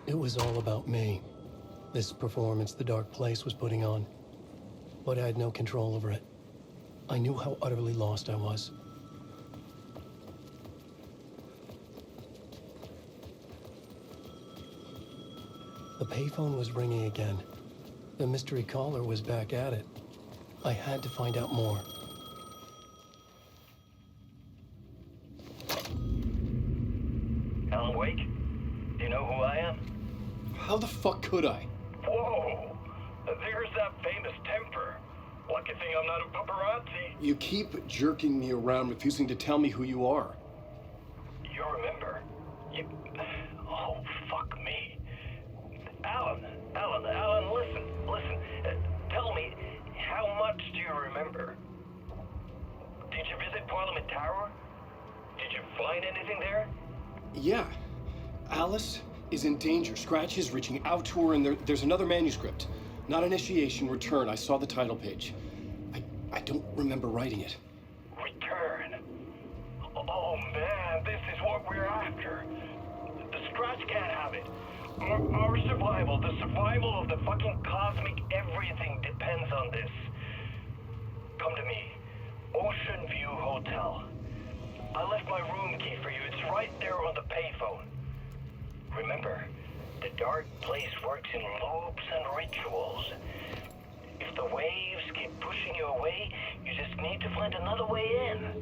It was all about me. This performance the Dark Place was putting on. But I had no control over it. I knew how utterly lost I was. The payphone was ringing again. The mystery caller was back at it. I had to find out more. Alan Wake? Do you know who I am? How the fuck could I? Whoa! There's that famous temper. Lucky thing I'm not a paparazzi. You keep jerking me around, refusing to tell me who you are. You remember? Oh, fuck me. Alan, listen. Tell me, how much do you remember? Did you visit Parliament Tower? Did you find anything there? Yeah. Alice is in danger. Scratch is reaching out to her, and there's another manuscript. Not initiation, return. I saw the title page. I don't remember writing it. Return? Oh man, this is what we're after. The Scratch can't have it. Our survival, the survival of the fucking cosmic everything depends on this. Come to me. Ocean View Hotel. I left my room key for you. It's right there on the payphone. Remember, the Dark Place works in loops and rituals. If the waves keep pushing you away, you just need to find another way in.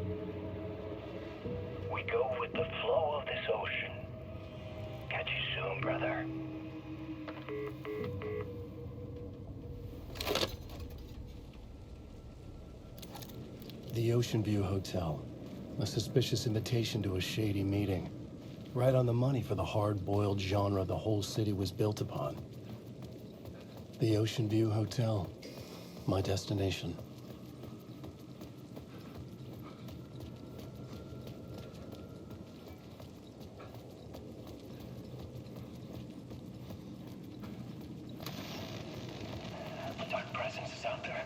We go with the flow of this ocean. Catch you soon, brother. The Ocean View Hotel. A suspicious invitation to a shady meeting. Right on the money for the hard-boiled genre the whole city was built upon. The Ocean View Hotel. My destination. The Dark Presence is out there.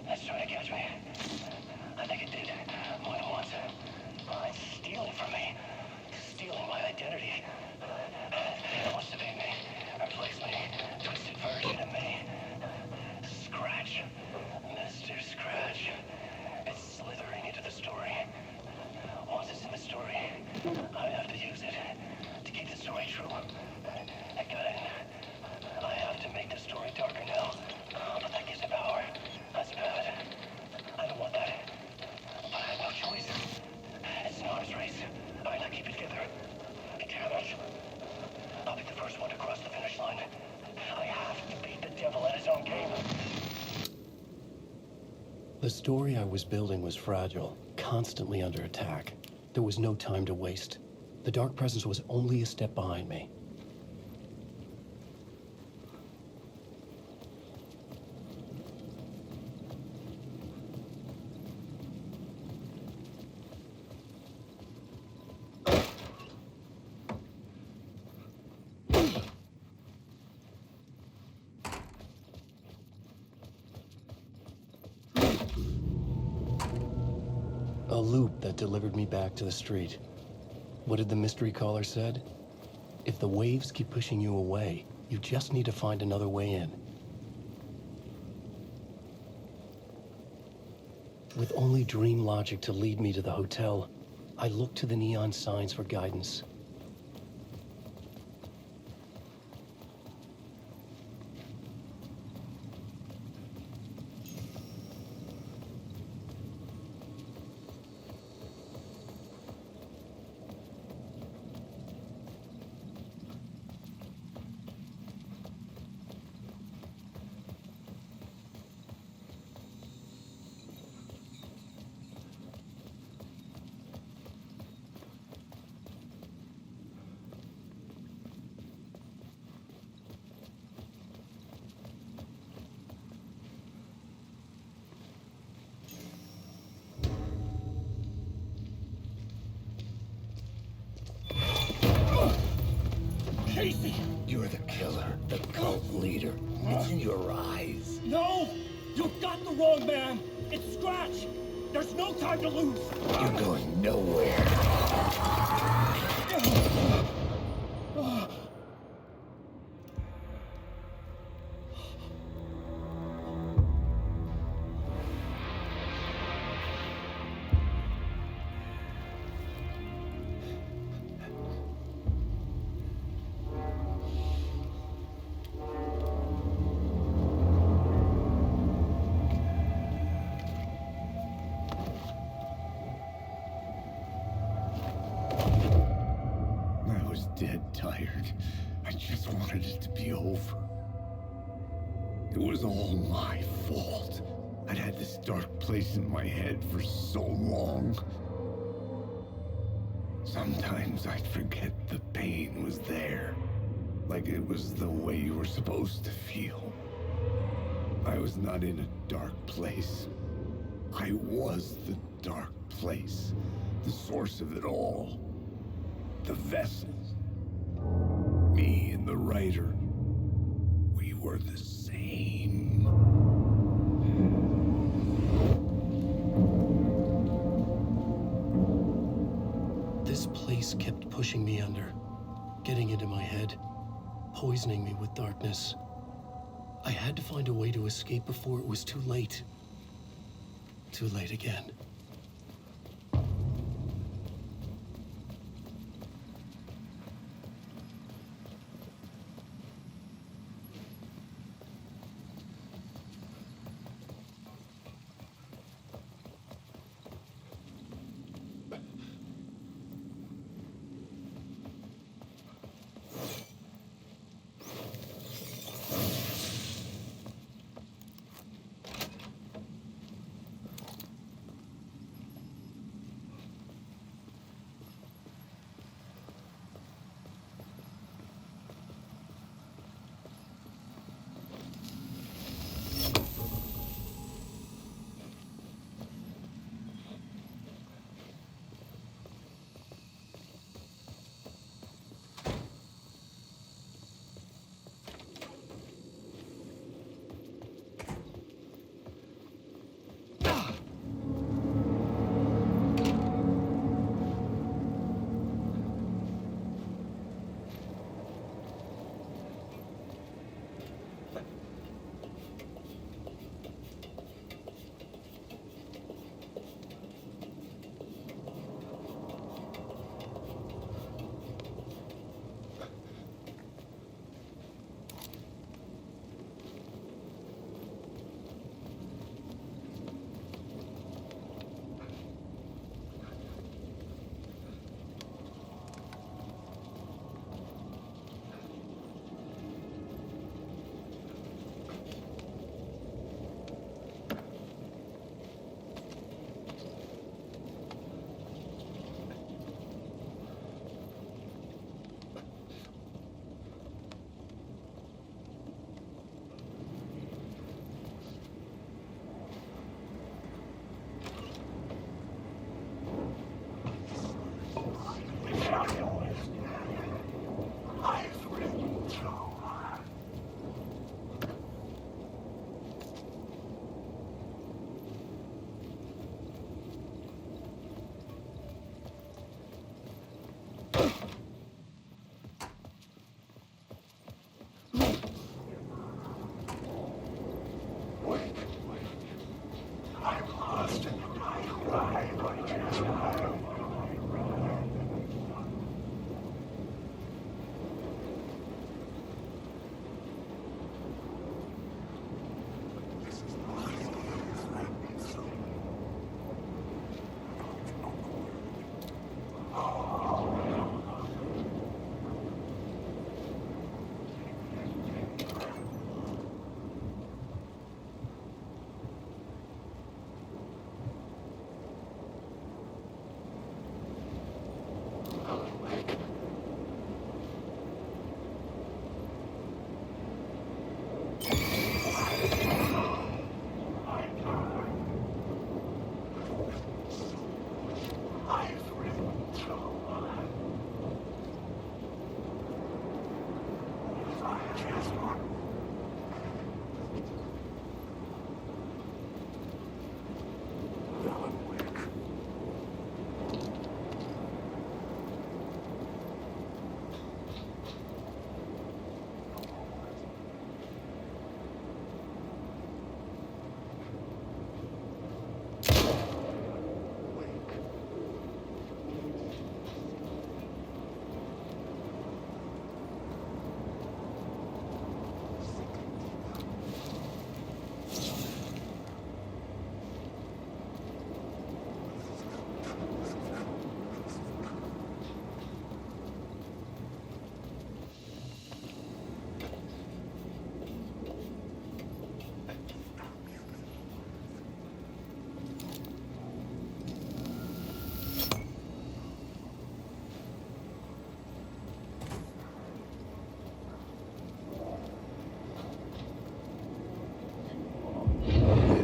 It's trying to catch me. I think it did. More than once. It's stealing from me. Stealing my identity. It wants to be me. Replace me. Twisted version of me. Scratch. Mr. Scratch. It's slithering into the story. Once it's in the story, I have to use it to keep the story true. I got it. I have to make the story darker now. But that gives it power. That's bad. I don't want that. But I have no choice. It's an arms race. I gotta keep it together. Damn it. I'll be the first one to cross the finish line. I have to beat the devil at his own game. The story I was building was fragile, constantly under attack. There was no time to waste. The Dark Presence was only a step behind me. A loop that delivered me back to the street. What did the mystery caller said? If the waves keep pushing you away, you just need to find another way in. With only dream logic to lead me to the hotel, I looked to the neon signs for guidance. Stacy! You're the killer, the cult leader. It's in your eyes. No! You've got the wrong man! It's Scratch! There's no time to lose! You're going nowhere. I was dead tired. I just wanted it to be over. It was all my fault. I'd had this dark place in my head for so long. Sometimes I'd forget the pain was there. Like it was the way you were supposed to feel. I was not in a dark place. I was the dark place. The source of it all. The vessel. Me and the writer. We were the same. This place kept pushing me under, getting into my head, poisoning me with darkness. I had to find a way to escape before it was too late. Too late again.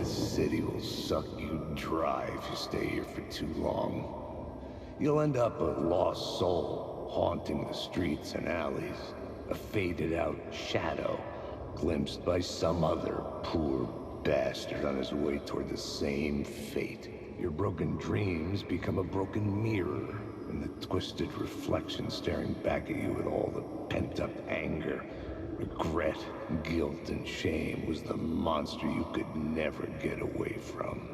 This city will suck you dry if you stay here for too long. You'll end up a lost soul, haunting the streets and alleys. A faded-out shadow, glimpsed by some other poor bastard on his way toward the same fate. Your broken dreams become a broken mirror, and the twisted reflection staring back at you with all the pent-up anger, regret, guilt, and shame was the monster you could never get away from.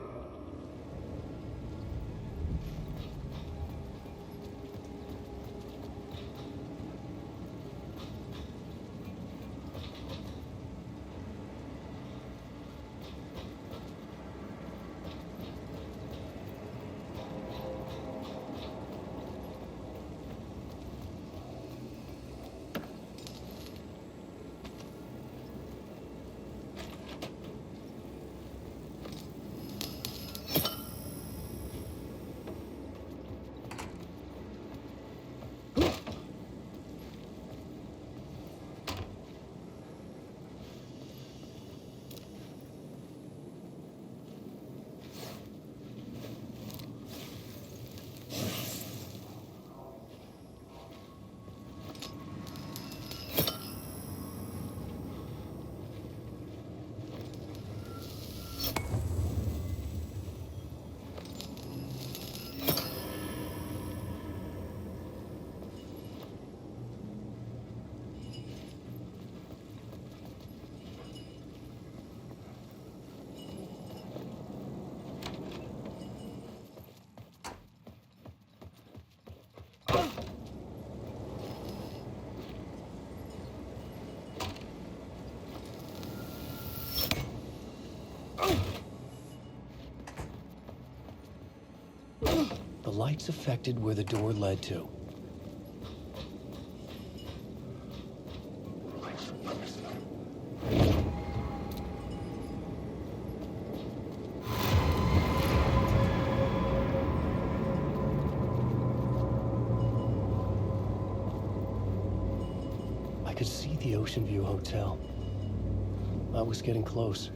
The lights affected where the door led to. I could see the Ocean View Hotel. I was getting close.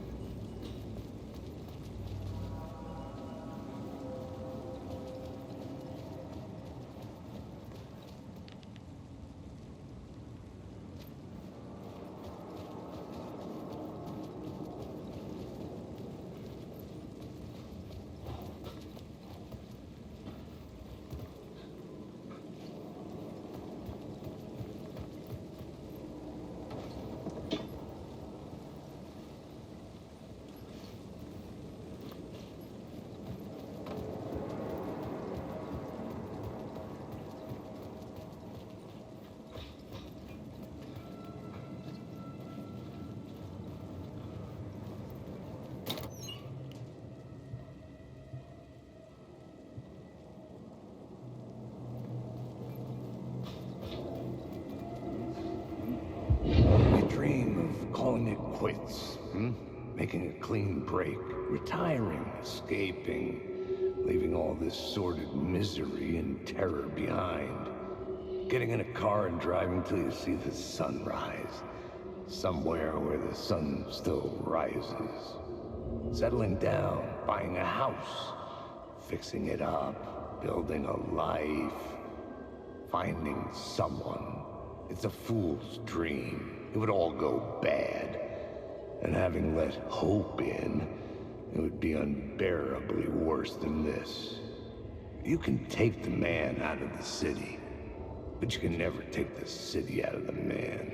Calling it quits, making a clean break, retiring, escaping, leaving all this sordid misery and terror behind. Getting in a car and driving till you see the sun rise, somewhere where the sun still rises. Settling down, buying a house, fixing it up, building a life, finding someone. It's a fool's dream. it would all go bad. And having let hope in, it would be unbearably worse than this. You can take the man out of the city, but you can never take the city out of the man.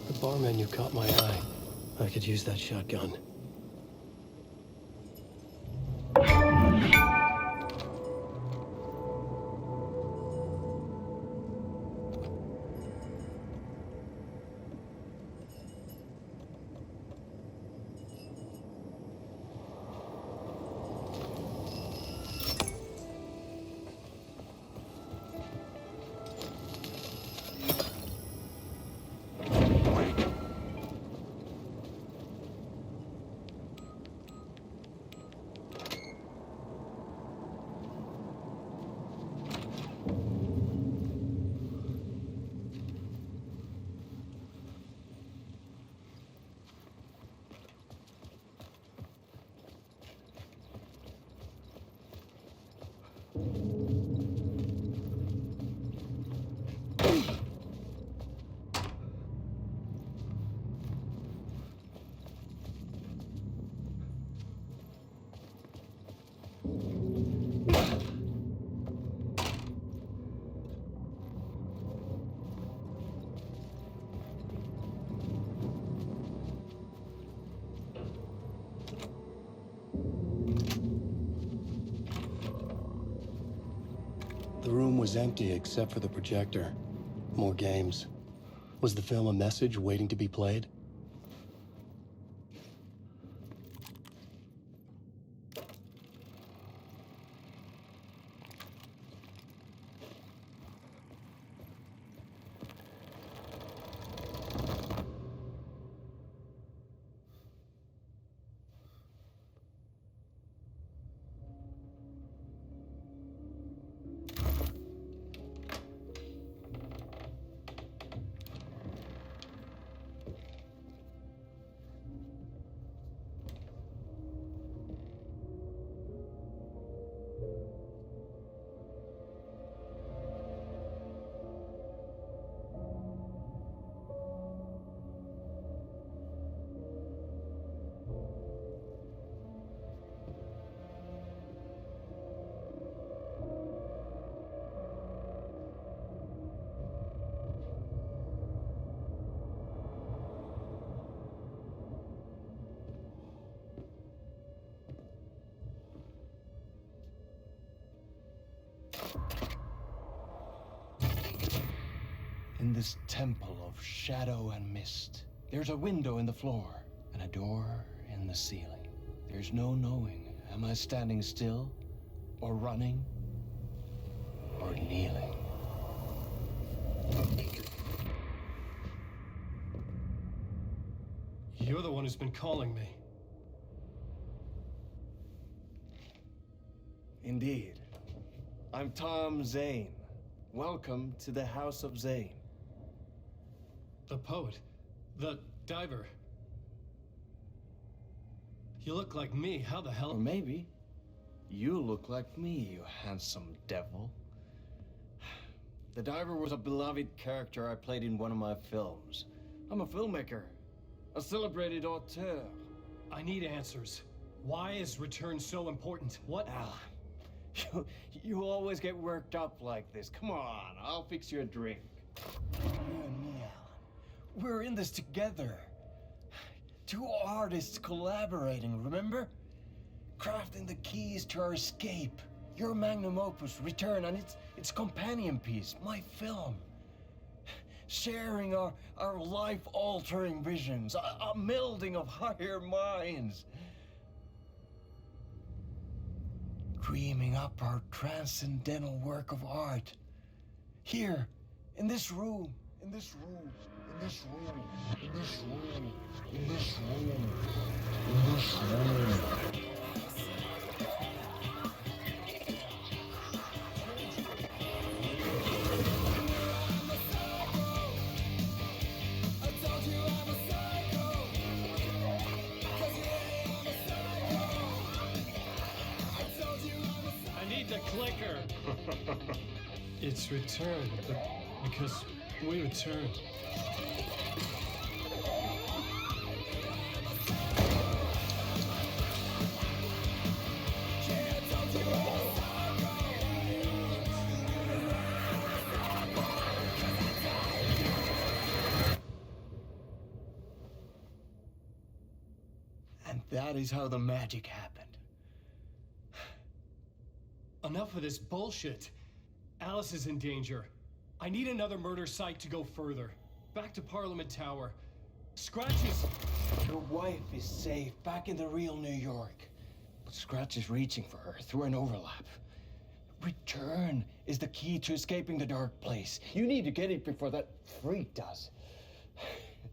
The bar menu caught my eye. I could use that shotgun. The room was empty except for the projector. More games. Was the film a message waiting to be played? In this temple of shadow and mist, there's a window in the floor and a door in the ceiling. There's no knowing, am I standing still, or running, or kneeling? You're the one who's been calling me. Indeed. I'm Tom Zane. Welcome to the House of Zane. The poet. The diver. You look like me. How the Or hell? maybe you look like me, you handsome devil. The diver was a beloved character I played in one of my films. I'm a filmmaker, a celebrated auteur. I need answers. Why is Return so important? What? Al, you always get worked up like this. Come on, I'll fix you a drink. You and me, Alan. We're in this together. Two artists collaborating, remember? Crafting the keys to our escape. Your magnum opus, Return, and its companion piece, my film. Sharing our life-altering visions, a melding of higher minds. Dreaming up our transcendental work of art. Here, In this room. In this room. In this room. In this room. In this room. In this room. I need the clicker. It's returned, but because we returned. And that is how the magic happened. Enough of this bullshit. Alice is in danger. I need another murder site to go further. Back to Parliament Tower. Scratch is... Your wife is safe back in the real New York. But Scratch is reaching for her through an overlap. Return is the key to escaping the dark place. You need to get it before that freak does.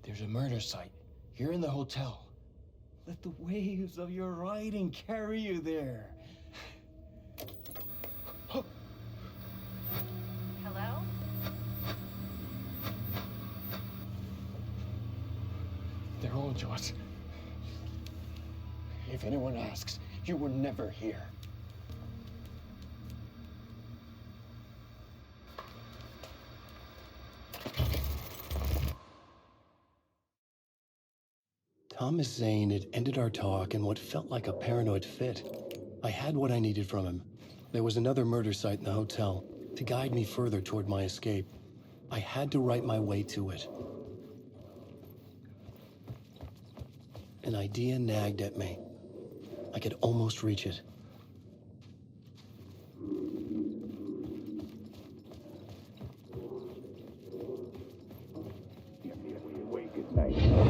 There's a murder site here in the hotel. Let the waves of your writing carry you there. Hello? They're all yours. If anyone asks, you were never here. Thomas Zane had ended our talk in what felt like a paranoid fit. I had what I needed from him. There was another murder site in the hotel to guide me further toward my escape. I had to write my way to it. An idea nagged at me. I could almost reach it.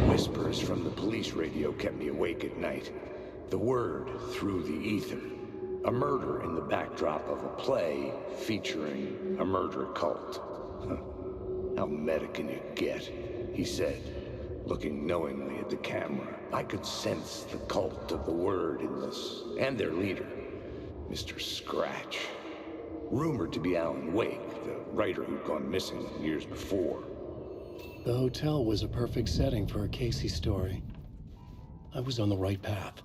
Whispers from the police radio kept me awake at night. The word through the ether. A murder in the backdrop of a play featuring a murder cult. Huh. How meta can you get? He said, looking knowingly at the camera. I could sense the cult of the word in this, and their leader, Mr. Scratch. Rumored to be Alan Wake, the writer who'd gone missing years before. The hotel was a perfect setting for a Casey story. I was on the right path.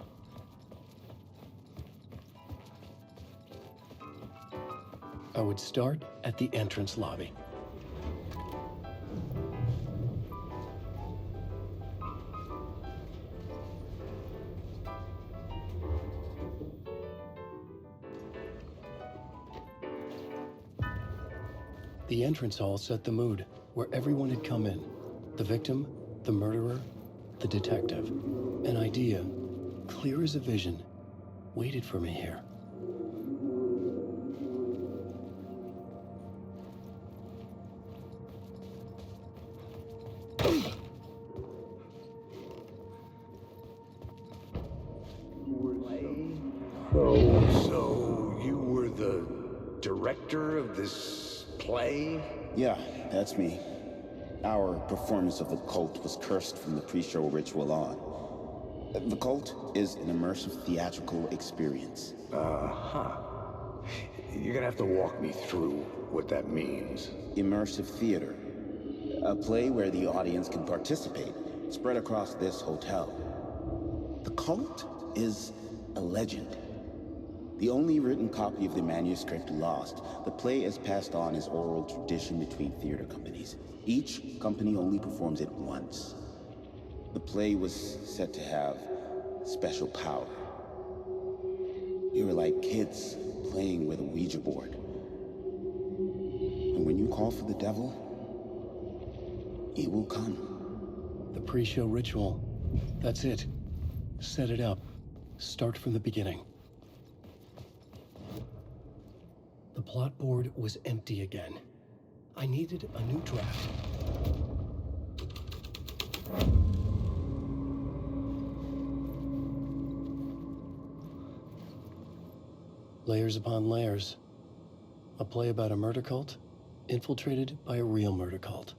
I would start at the entrance lobby. The entrance hall set the mood, where everyone had come in. The victim, the murderer, the detective. An idea, clear as a vision, waited for me here. So you were the director of this play? Yeah, that's me. Our performance of the cult was cursed from the pre-show ritual on. The cult is an immersive theatrical experience. Uh-huh. You're gonna have to walk me through what that means. Immersive theater. A play where the audience can participate, spread across this hotel. The cult is a legend. The only written copy of the manuscript lost, the play is passed on as oral tradition between theater companies. Each company only performs it once. The play was said to have special power. We were like kids playing with a Ouija board. And when you call for the devil, he will come. The pre-show ritual. That's it. Set it up. Start from the beginning. The plot board was empty again. I needed a new draft. Layers upon layers. A play about a murder cult? infiltrated by a real murder cult.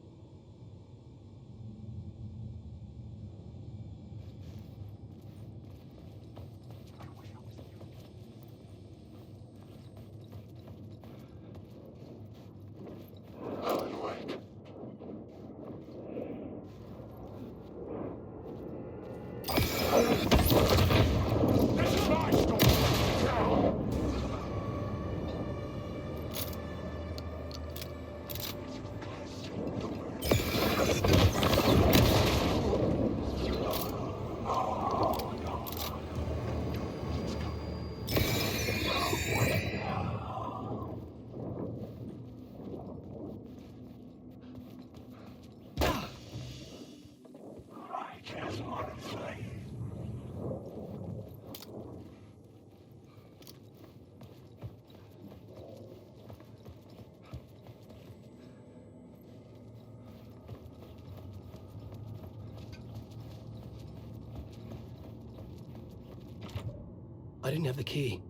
I didn't have the key.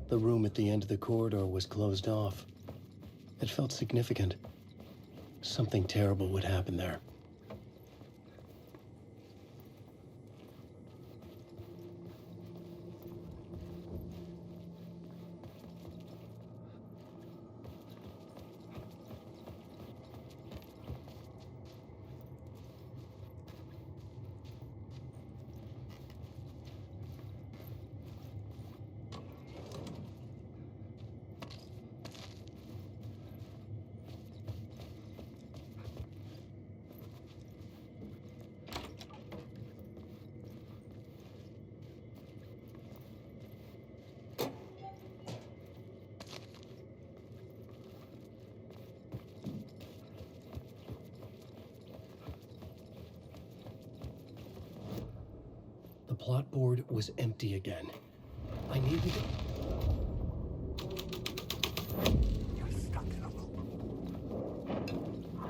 The room at the end of the corridor was closed off. It felt significant. Something terrible would happen there. The plot board was empty again. I needed... You're stuck in a loop.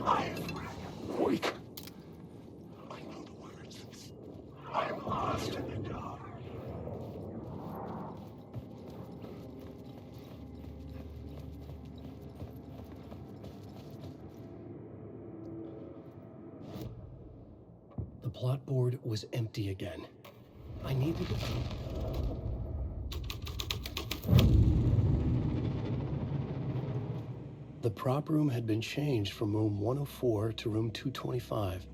I am weak. I know the words. I am lost in the dark. The plot board was empty again. I needed... The prop room had been changed from room 104 to room 225.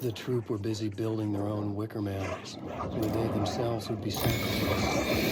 The troupe were busy building their own Wicker Man, where they themselves would be sacrificed.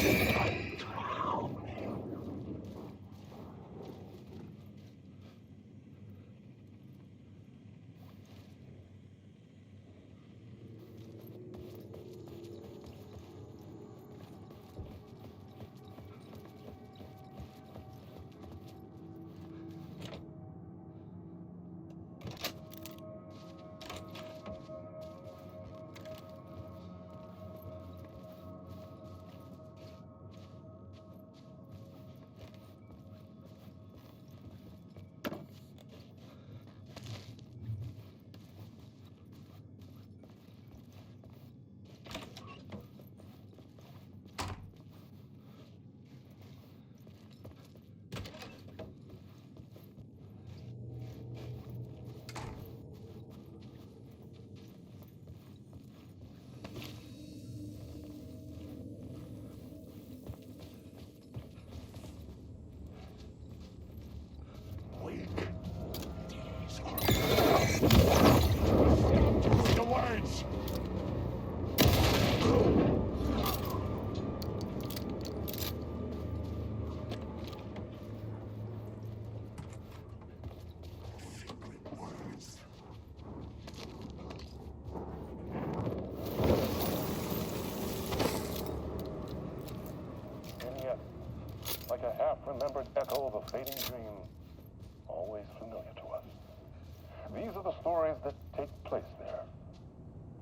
The words! Secret words. And yet, like a half-remembered echo of a fading dream, are the stories that take place there.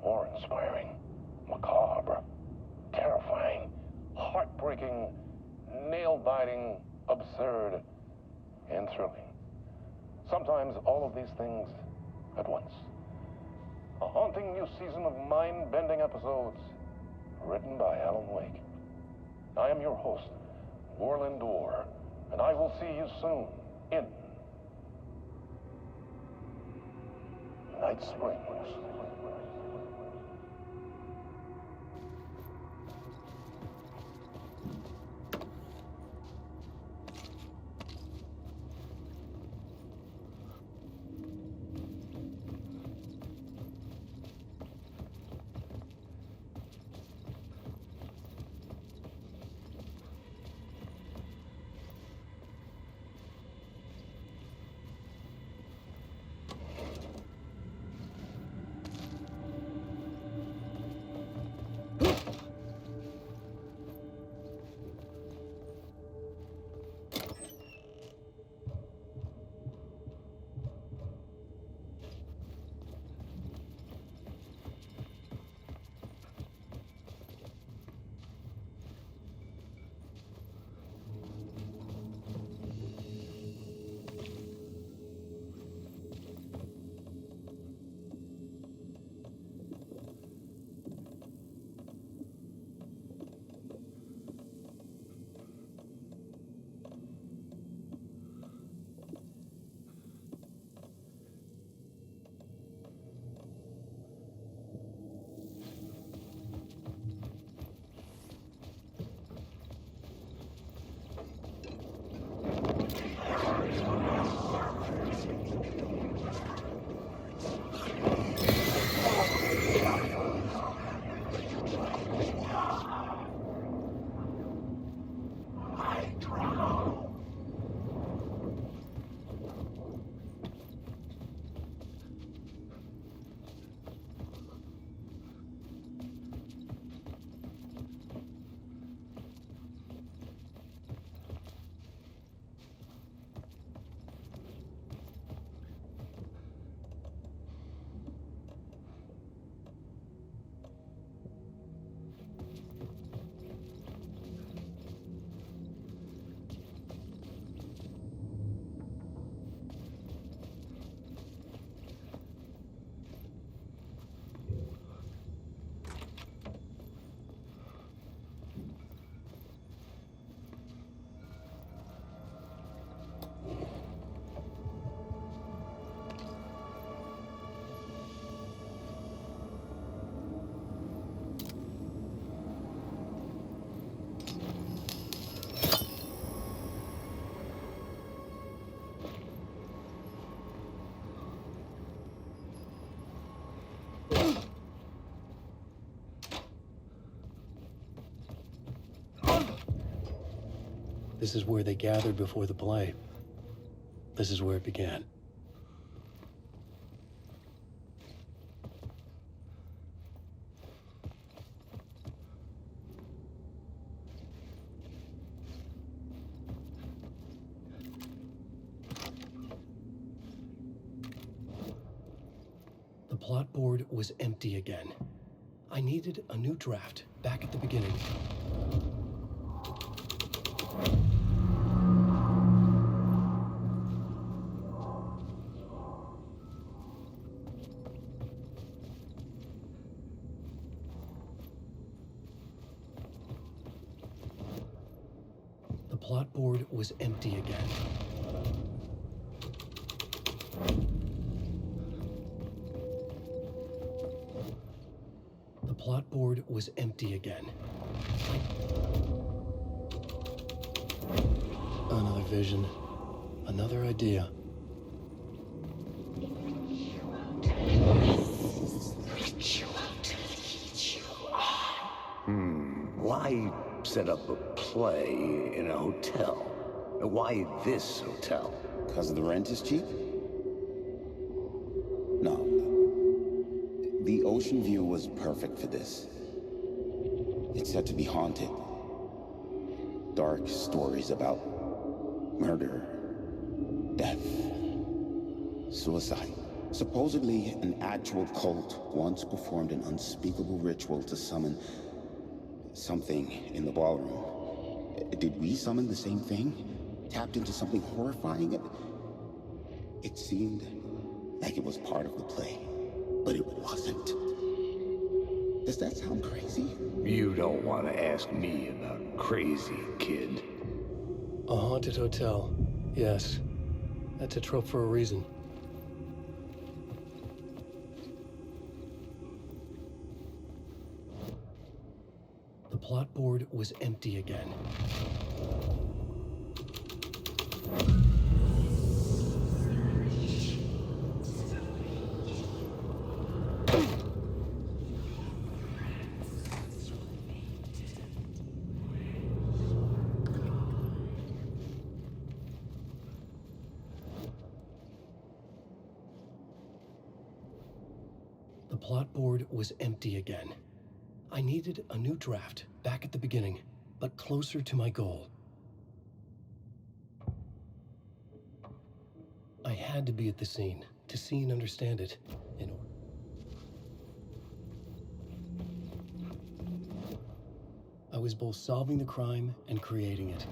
Awe-inspiring, macabre, terrifying, heartbreaking, nail-biting, absurd, and thrilling. Sometimes all of these things at once. A haunting new season of mind-bending episodes written by Alan Wake. I am your host, Warland Orr, and I will see you soon in Night Springs. This is where they gathered before the play. This is where it began. The plot board was empty again. I needed a new draft back at the beginning. The plot board was empty again. The plot board was empty again. Another vision. Another idea. Why set up a play in a hotel? Why this hotel? Because the rent is cheap? No. The ocean view was perfect for this. It's said to be haunted. Dark stories about murder, death, suicide. Supposedly, an actual cult once performed an unspeakable ritual to summon something in the ballroom. Did we summon the same thing? Tapped into something horrifying? It seemed like it was part of the play, but it wasn't. Does that sound crazy? You don't want to ask me about crazy, kid. A haunted hotel. Yes. That's a trope for a reason. The plot board was empty again. The plot board was empty again. I needed a new draft, back at the beginning, but closer to my goal. I had to be at the scene, to see and understand it, in order. I was both solving the crime and creating it.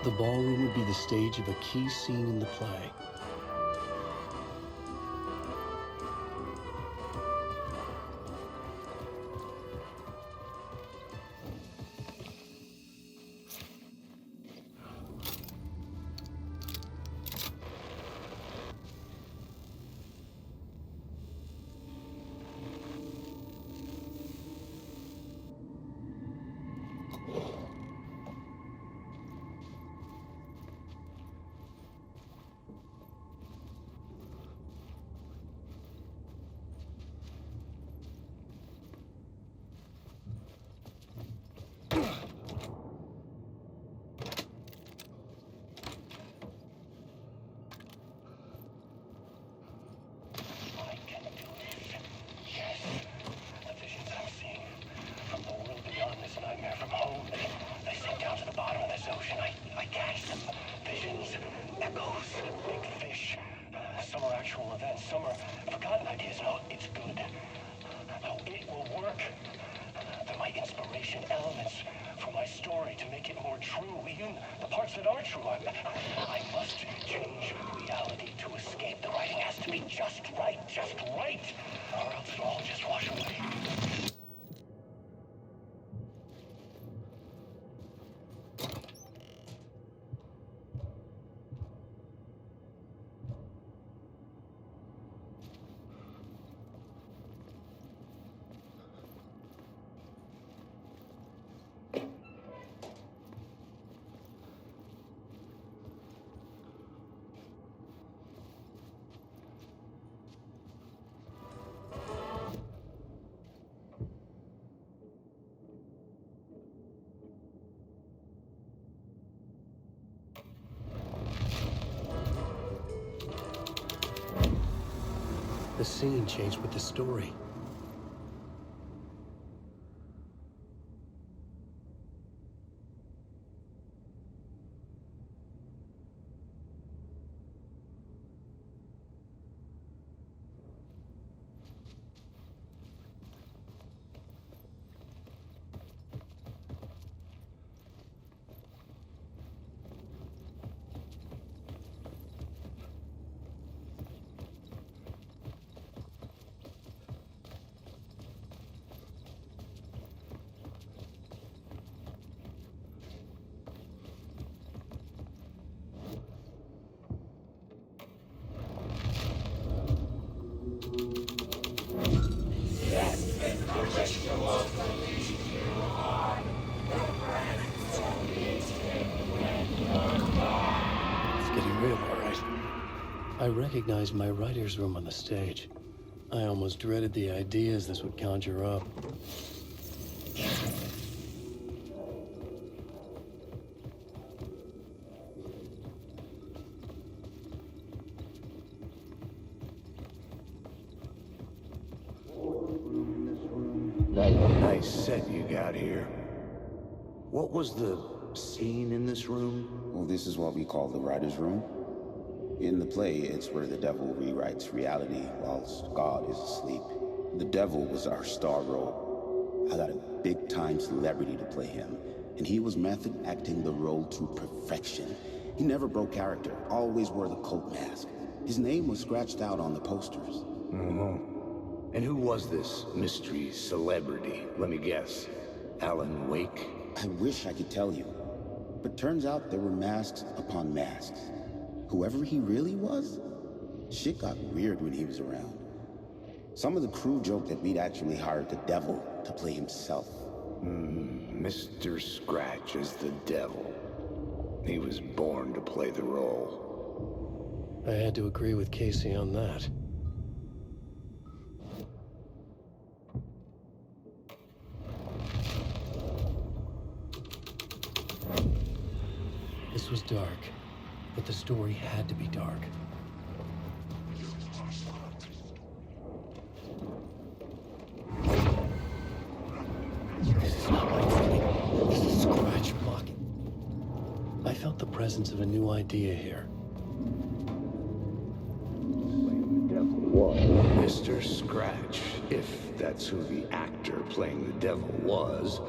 The ballroom would be the stage of a key scene in the play. Some are forgotten ideas. No, it's good. No, it will work. They're my inspiration elements for my story to make it more true. Even the parts that are true. I must change reality to escape. The writing has to be just right, or else it'll all just wash away. The scene changed with the story. recognized my writer's room on the stage. I almost dreaded the ideas this would conjure up. Nice set you got here. What was the scene in this room? Well, this is what we call the writer's room. In the play, it's where the devil rewrites reality whilst God is asleep. The devil was our star role. I got a big-time celebrity to play him, and he was method acting the role to perfection. He never broke character, always wore the cult mask. His name was scratched out on the posters. And who was this mystery celebrity? Let me guess. Alan Wake? I wish I could tell you, but turns out there were masks upon masks. Whoever he really was, shit got weird when he was around. Some of the crew joked that we'd actually hired the devil to play himself. Mr. Scratch as the devil. He was born to play the role. I had to agree with Casey on that. This was dark, but the story had to be dark. This is not my writing. This is Scratch blocking. I felt the presence of a new idea here. Mr. Scratch, if that's who the actor playing the devil was,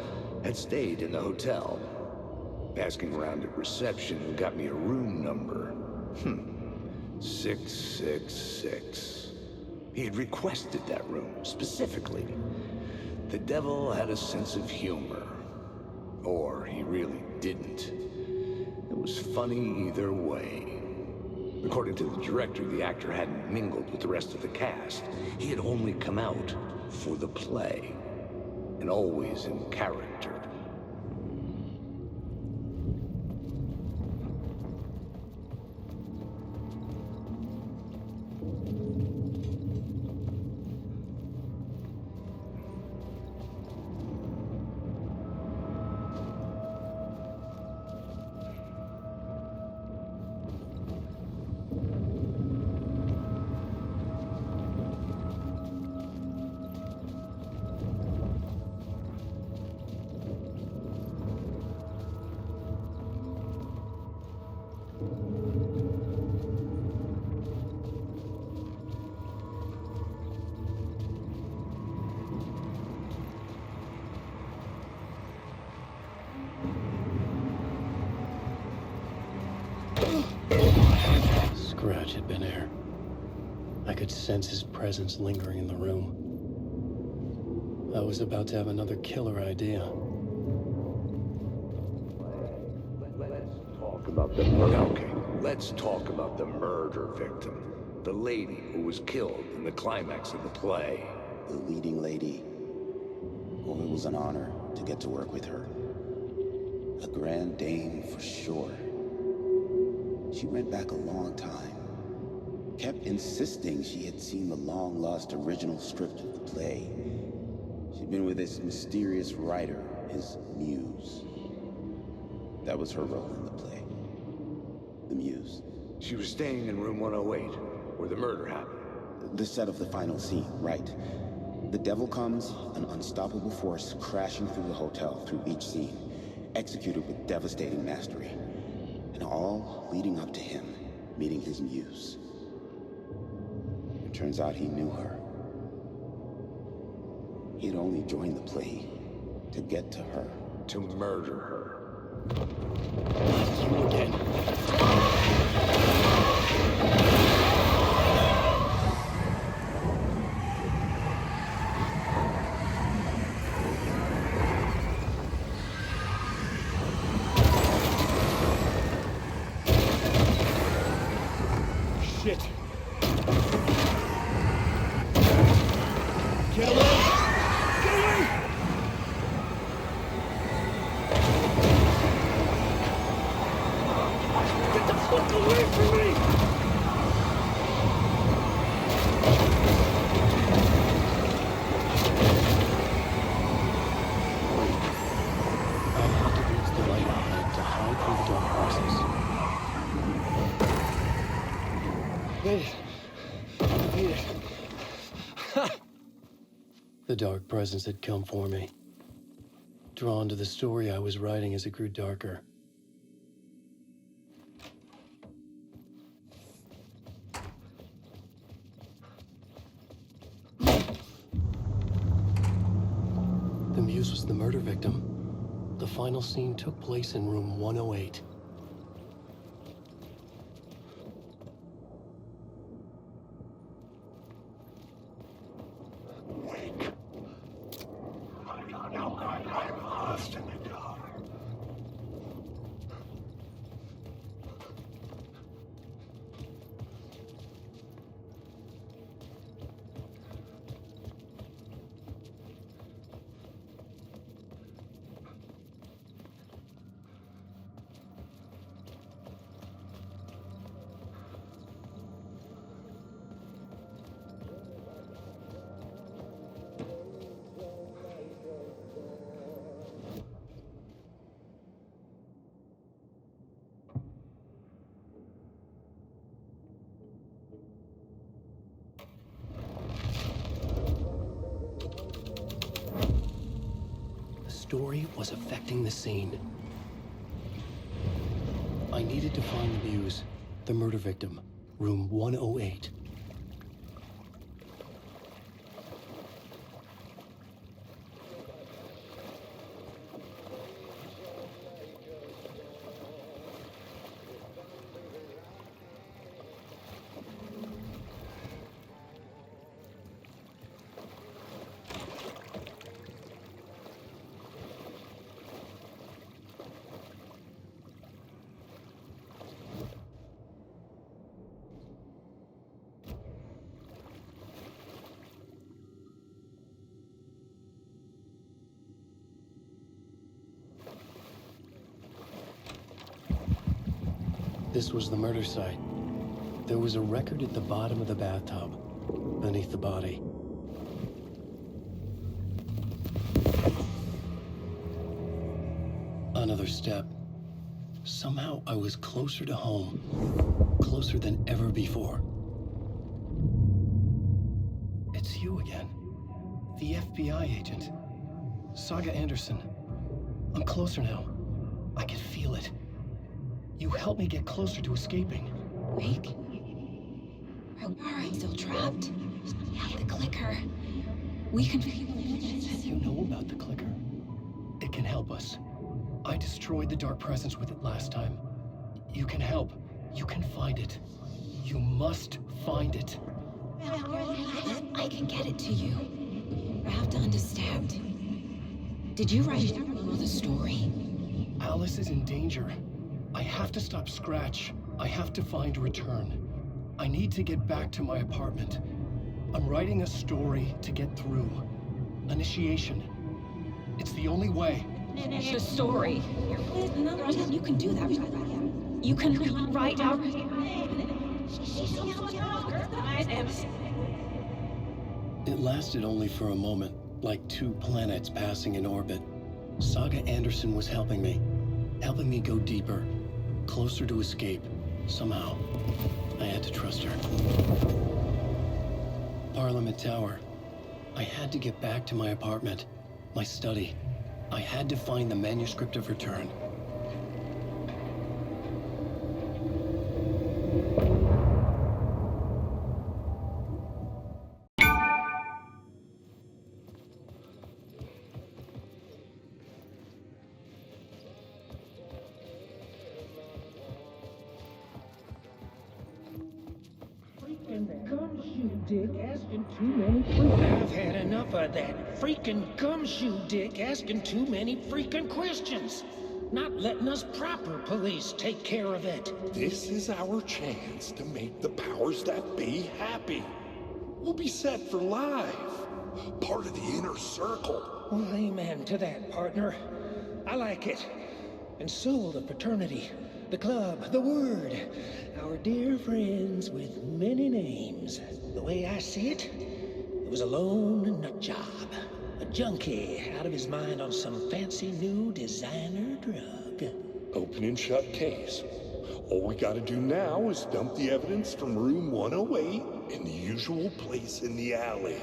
had stayed in the hotel. Asking around at reception got me a room number. 666. He had requested that room, specifically. The devil had a sense of humor. Or he really didn't. It was funny either way. According to the director, the actor hadn't mingled with the rest of the cast. He had only come out for the play. And always in character. Scratch had been here. I could sense his presence lingering in the room. I was about to have another killer idea. Let's talk about the murder. Okay, let's talk about the murder victim. The lady who was killed in the climax of the play. The leading lady. Oh, it was an honor to get to work with her. A grand dame for sure. She went back a long time. Kept insisting she had seen the long-lost original script of the play. She'd been with this mysterious writer, his muse. That was her role in the play. The muse. She was staying in room 108, where the murder happened. The set of the final scene, right. The devil comes, an unstoppable force crashing through the hotel through each scene, executed with devastating mastery. And all leading up to him meeting his muse. It turns out he knew her. He had only joined the play to get to her. To murder her. You again. Shit! Get away! Get away! Get the fuck away from me! The dark presence had come for me. Drawn to the story I was writing as it grew darker. The muse was the murder victim. The final scene took place in room 108. Wake. I'm lost in the dark. The story was affecting the scene. I needed to find the muse, the murder victim, room 108. This was the murder site. There was a record at the bottom of the bathtub, beneath the body. Another step. Somehow I was closer to home. Closer than ever before. It's you again. The FBI agent. Saga Anderson. I'm closer now. I can feel it. You helped me get closer to escaping. Wake? Are you still trapped? We have the clicker. We can... You know about the clicker? It can help us. I destroyed the dark presence with it last time. You can help. You can find it. You must find it. I can get it to you. I have to understand. Did you write the story? Alice is in danger. I have to stop Scratch. I have to find Return. I need to get back to my apartment. I'm writing a story to get through. Initiation. It's the only way. Finish the story. You can do that. You can write out... It lasted only for a moment, like two planets passing in orbit. Saga Anderson was helping me go deeper, closer to escape, somehow. I had to trust her. Parliament Tower. I had to get back to my apartment, my study. I had to find the manuscript of Return. I've had enough of that freaking gumshoe dick asking too many freaking questions. Not letting us proper police take care of it. This is our chance to make the powers that be happy. We'll be set for life. Part of the inner circle. Well, amen to that, partner. I like it. And so will the fraternity, the club, the word. Our dear friends with many names. The way I see it, it was a lone nut job. A junkie out of his mind on some fancy new designer drug. Open and shut case. All we gotta do now is dump the evidence from room 108 in the usual place in the alley.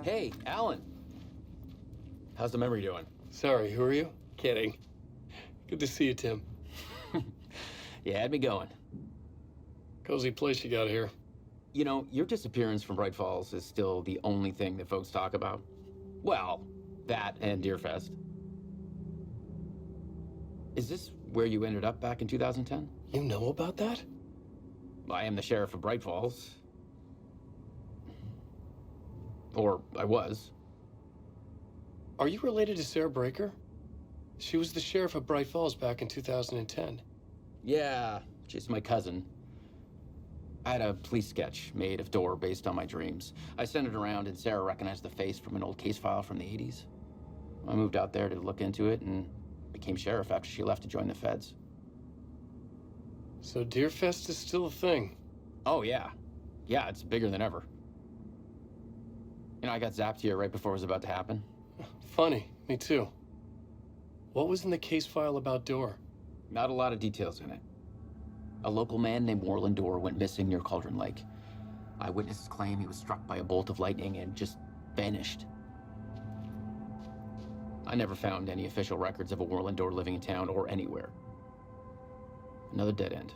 Hey, Alan. How's the memory doing? Sorry, who are you? Kidding. Good to see you, Tim. You had me going. Cozy place you got here. You know, your disappearance from Bright Falls is still the only thing that folks talk about. Well, that and Deerfest. Is this where you ended up back in 2010? You know about that? I am the sheriff of Bright Falls. Or I was. Are you related to Sarah Breaker? She was the sheriff of Bright Falls back in 2010. Yeah, she's my cousin. I had a police sketch made of Door based on my dreams. I sent it around and Sarah recognized the face from an old case file from the 80s. I moved out there to look into it and became sheriff after she left to join the feds. So Deerfest is still a thing? Oh, yeah. Yeah, it's bigger than ever. You know, I got zapped here right before it was about to happen. Funny, me too. What was in the case file about Door? Not a lot of details in it. A local man named Warland Door went missing near Cauldron Lake. Eyewitnesses claim he was struck by a bolt of lightning and just vanished. I never found any official records of a Warland Door living in town or anywhere. Another dead end.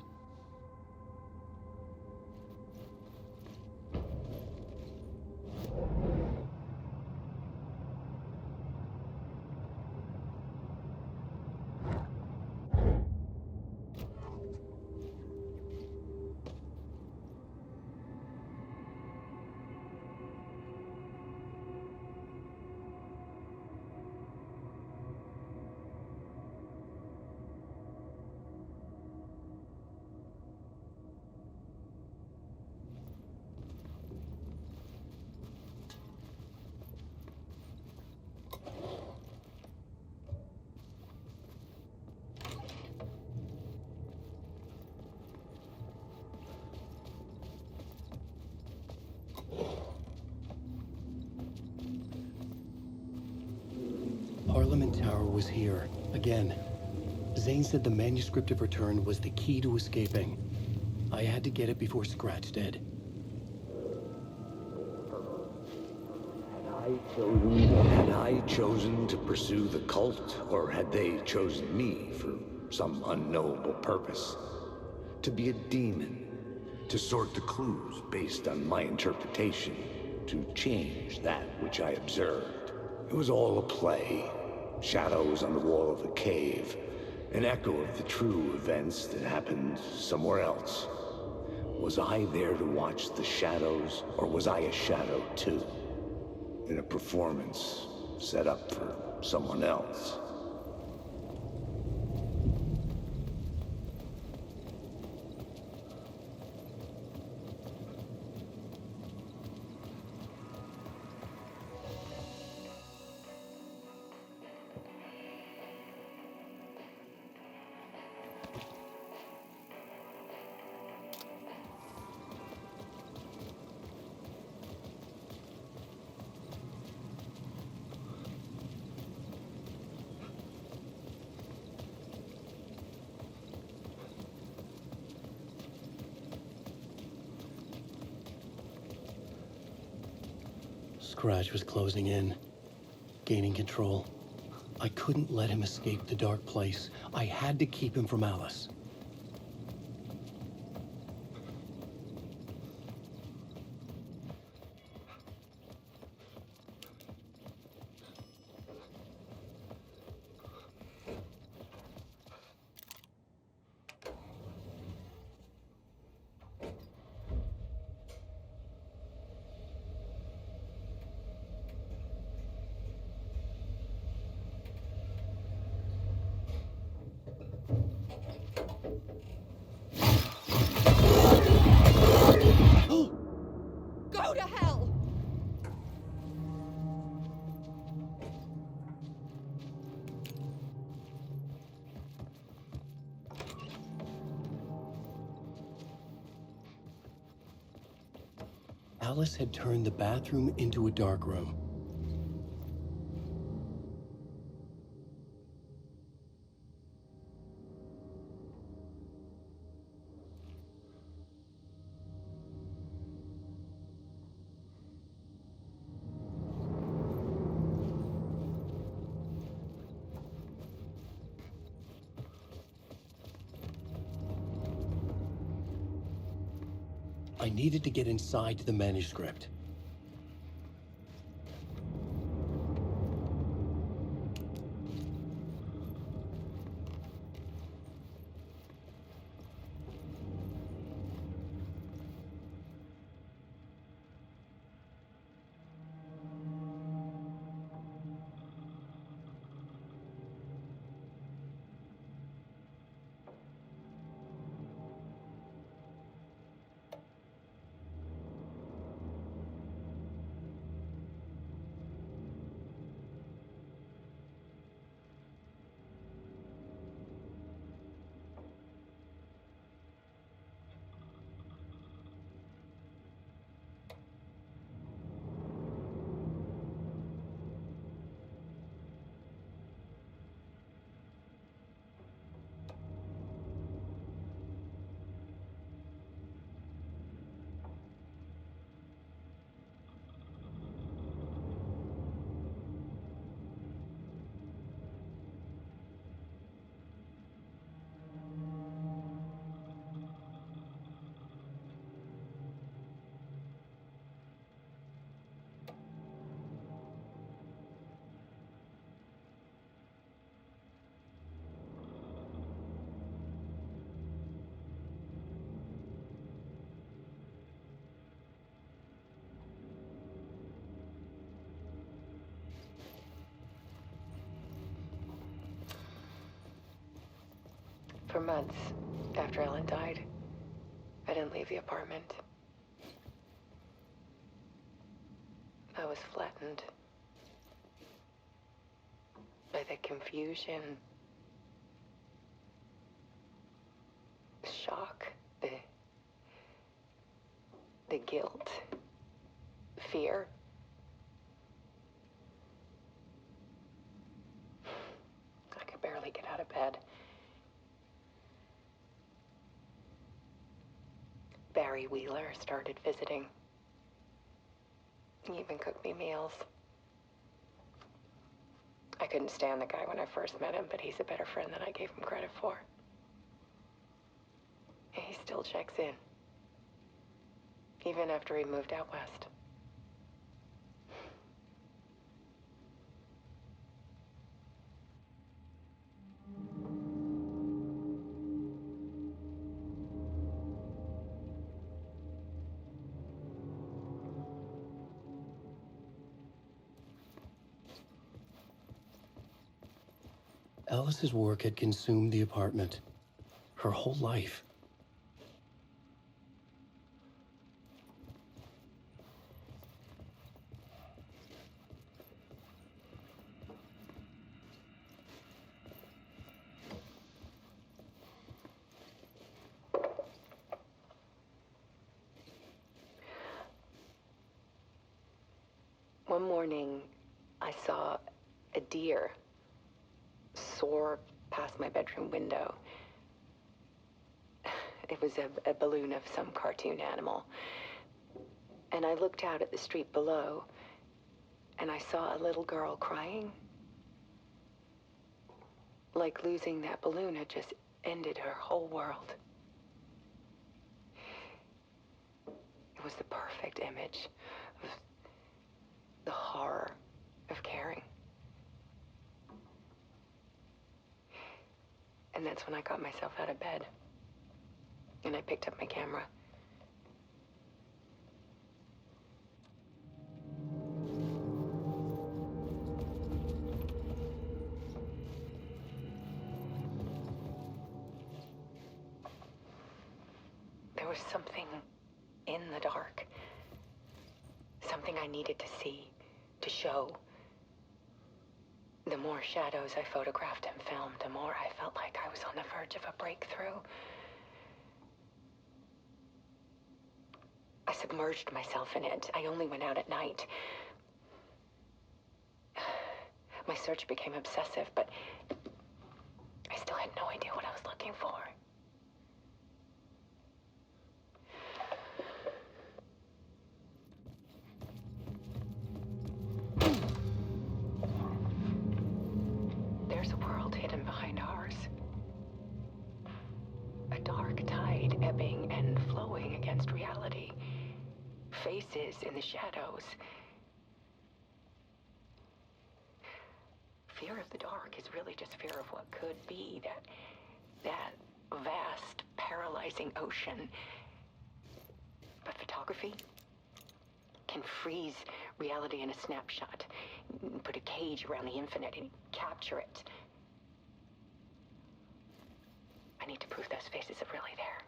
Parliament Tower was here, again. Zane said the manuscript of return was the key to escaping. I had to get it before Scratch did. Had I chosen to pursue the cult, or had they chosen me for some unknowable purpose? To be a demon, to sort the clues based on my interpretation, to change that which I observed. It was all a play. Shadows on the wall of the cave, an echo of the true events that happened somewhere else. Was I there to watch the shadows, or was I a shadow too? In a performance set up for someone else. Scratch was closing in, gaining control. I couldn't let him escape the dark place. I had to keep him from Alice. Alice had turned the bathroom into a dark room. I needed to get inside the manuscript. For months after Ellen died, I didn't leave the apartment. I was flattened by the confusion, the shock, the guilt, fear. I could barely get out of bed. Barry Wheeler started visiting. He even cooked me meals. I couldn't stand the guy when I first met him, but he's a better friend than I gave him credit for. And he still checks in, even after he moved out west. Alice's work had consumed the apartment. Her whole life. One morning, I saw a deer soar past my bedroom window. It was a balloon of some cartoon animal. And I looked out at the street below, and I saw a little girl crying. Like losing that balloon had just ended her whole world. It was the perfect image of the horror of caring. And that's when I got myself out of bed. And I picked up my camera. There was something in the dark. Something I needed to see, to show. The more shadows I photographed and filmed, the more I felt like I was on the verge of a breakthrough. I submerged myself in it. I only went out at night. My search became obsessive, but I still had no idea what I was looking for. There's a world hidden behind ours. A dark tide ebbing and flowing against reality. Faces in the shadows. Fear of the dark is really just fear of what could be, that vast, paralyzing ocean. But photography can freeze reality in a snapshot, put a cage around the infinite and capture it. I need to prove those faces are really there.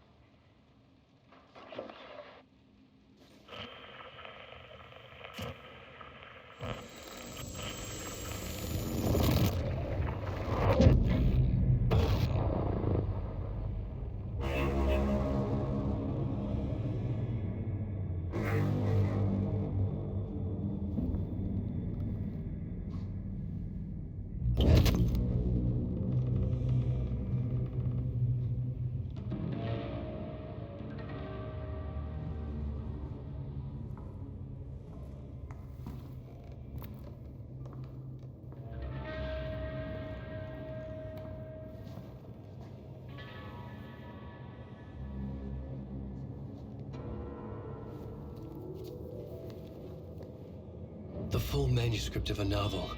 The full manuscript of a novel.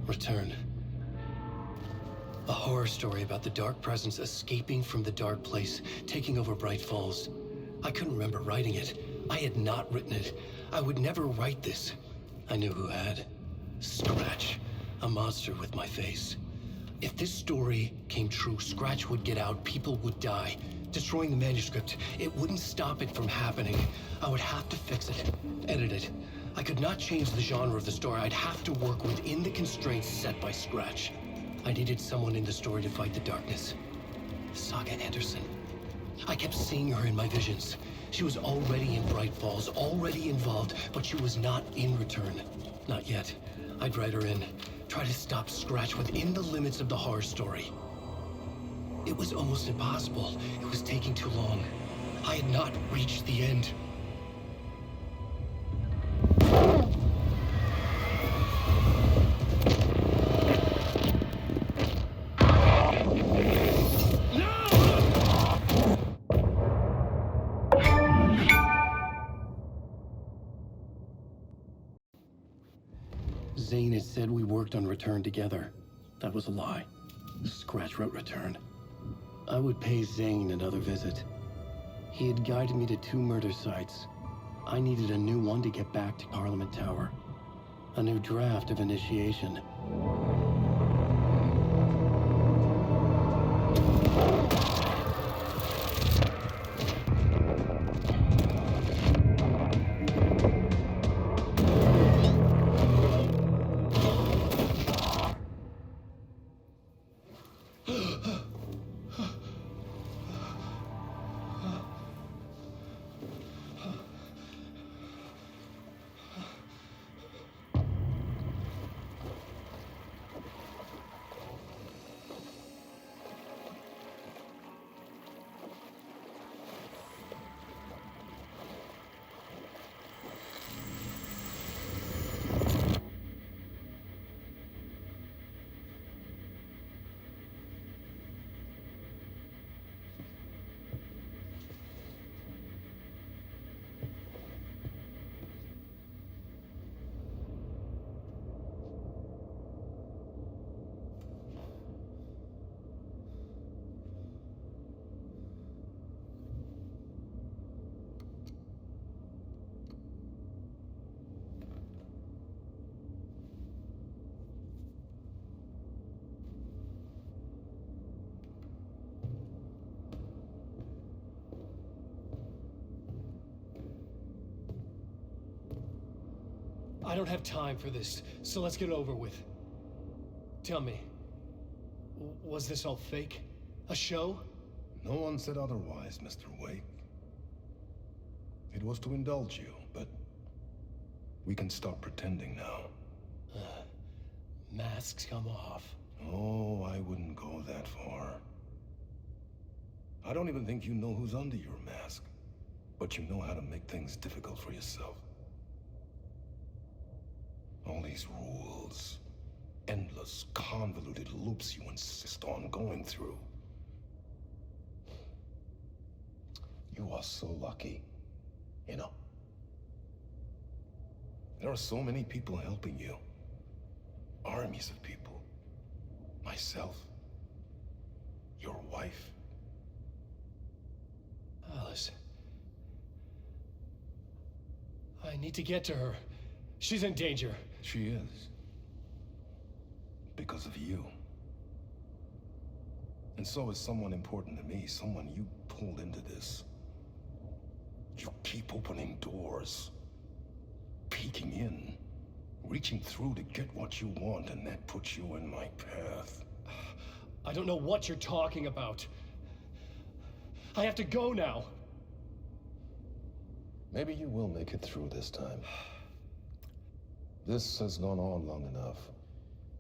Return. A horror story about the dark presence escaping from the dark place, taking over Bright Falls. I couldn't remember writing it. I had not written it. I would never write this. I knew who had. Scratch. A monster with my face. If this story came true, Scratch would get out, people would die. Destroying the manuscript, it wouldn't stop it from happening. I would have to fix it, edit it. I could not change the genre of the story. I'd have to work within the constraints set by Scratch. I needed someone in the story to fight the darkness. Saga Anderson. I kept seeing her in my visions. She was already in Bright Falls, already involved, but she was not in Return. Not yet. I'd write her in. Try to stop Scratch within the limits of the horror story. It was almost impossible. It was taking too long. I had not reached the end. Zane had said we worked on Return together. That was a lie. Scratch wrote Return. I would pay Zane another visit. He had guided me to 2 murder sites. I needed a new one to get back to Parliament Tower. A new draft of Initiation. I don't have time for this, so let's get it over with. Tell me, was this all fake? A show? No one said otherwise, Mr. Wake. It was to indulge you, but we can stop pretending now. Masks come off. Oh, I wouldn't go that far. I don't even think you know who's under your mask, but you know how to make things difficult for yourself. All these rules, endless, convoluted loops you insist on going through. You are so lucky, you know. There are so many people helping you. Armies of people. Myself. Your wife. Alice. I need to get to her. She's in danger. She is. Because of you. And so is someone important to me, someone you pulled into this. You keep opening doors. Peeking in. Reaching through to get what you want, and that puts you in my path. I don't know what you're talking about. I have to go now. Maybe you will make it through this time. This has gone on long enough.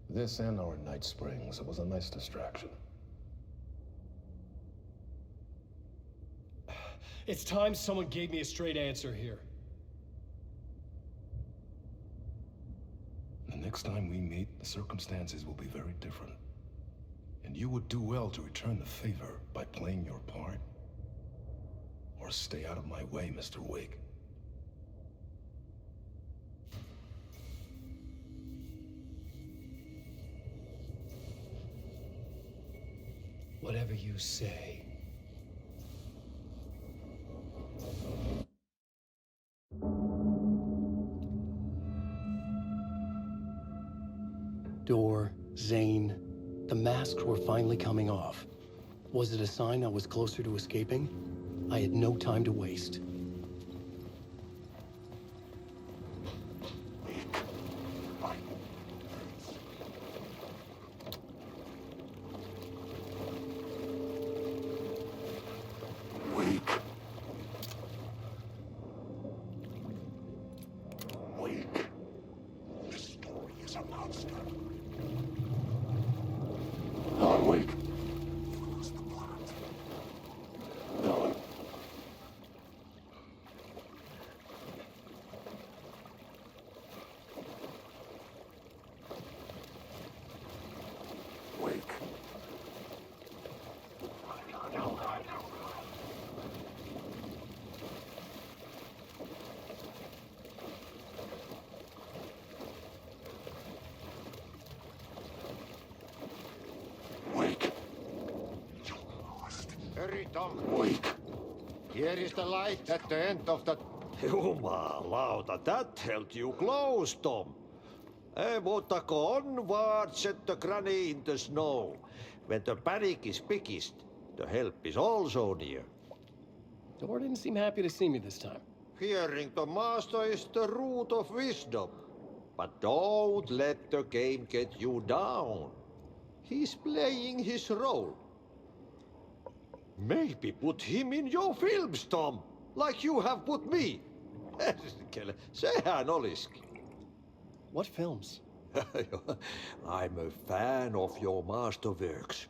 This and our Night Springs. It was a nice distraction. It's time someone gave me a straight answer here. The next time we meet, the circumstances will be very different. And you would do well to return the favor by playing your part. Or stay out of my way, Mr. Wake. Whatever you say. Door, Zane, the masks were finally coming off. Was it a sign I was closer to escaping? I had no time to waste. Hurry, Tom. Wait. Here is the light at the end of the... Jumalauta, that held you close, Tom. Mutta go onward, set the granny in the snow. When the panic is biggest, the help is also near. Door didn't seem happy to see me this time. Hearing the master is the root of wisdom. But don't let the game get you down. He's playing his role. Maybe put him in your films, Tom, like you have put me. Sehän olisikin. What films? I'm a fan of your masterworks.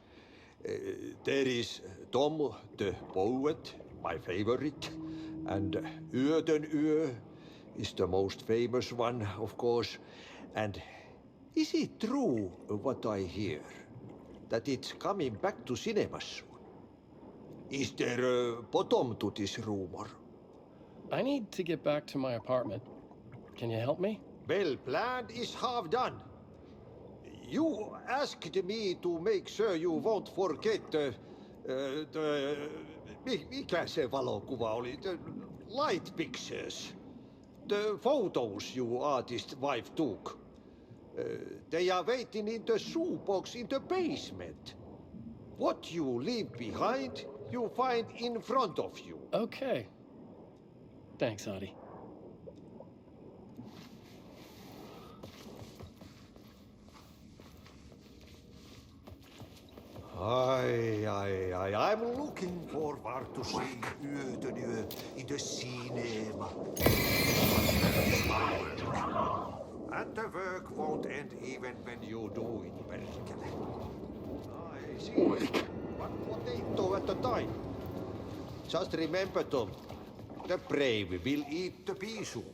There is Tom the Poet, my favorite, and Yöden Yö is the most famous one, of course. And is it true what I hear, that it's coming back to cinemas soon? Is there a bottom to this rumor? I need to get back to my apartment. Can you help me? Well, plan is half done. You asked me to make sure you won't forget mikä se valokuva oli? The light pictures. The photos your artist wife took. They are waiting in the shoebox in the basement. What you leave behind, you find in front of you. Okay. Thanks, Adi. I'm looking forward to seeing Yötönjö in the cinema. And the work won't end even when you do it, perkele. I see. What they do at the time? Just remember, Tom, the brave will eat the pea soup.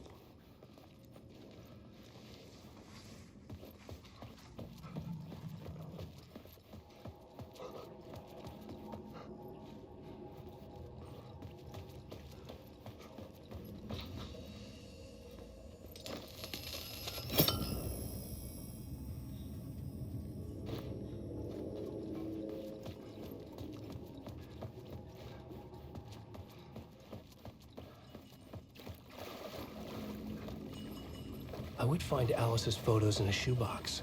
I would find Alice's photos in a shoebox.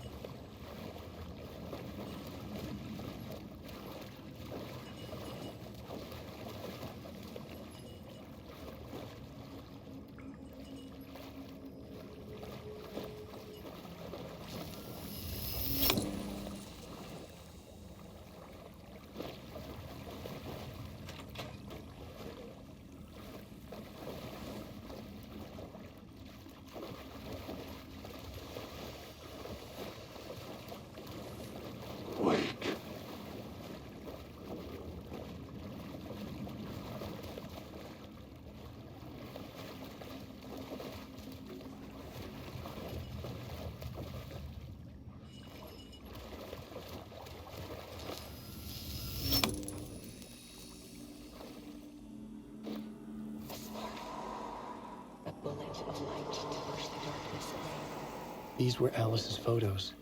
These were Alice's photos.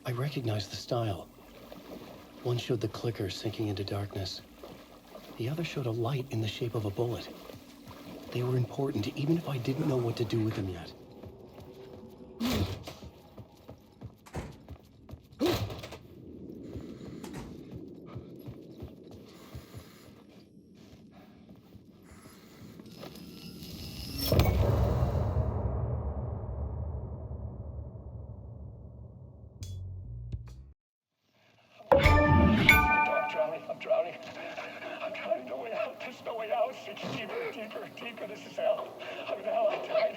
I recognized the style. One showed the clicker sinking into darkness. The other showed a light in the shape of a bullet. They were important, even if I didn't know what to do with them yet. I'm drowning. I'm trying no way out. There's no way out. It's deeper. This is hell. I'm in hell. I'm tired.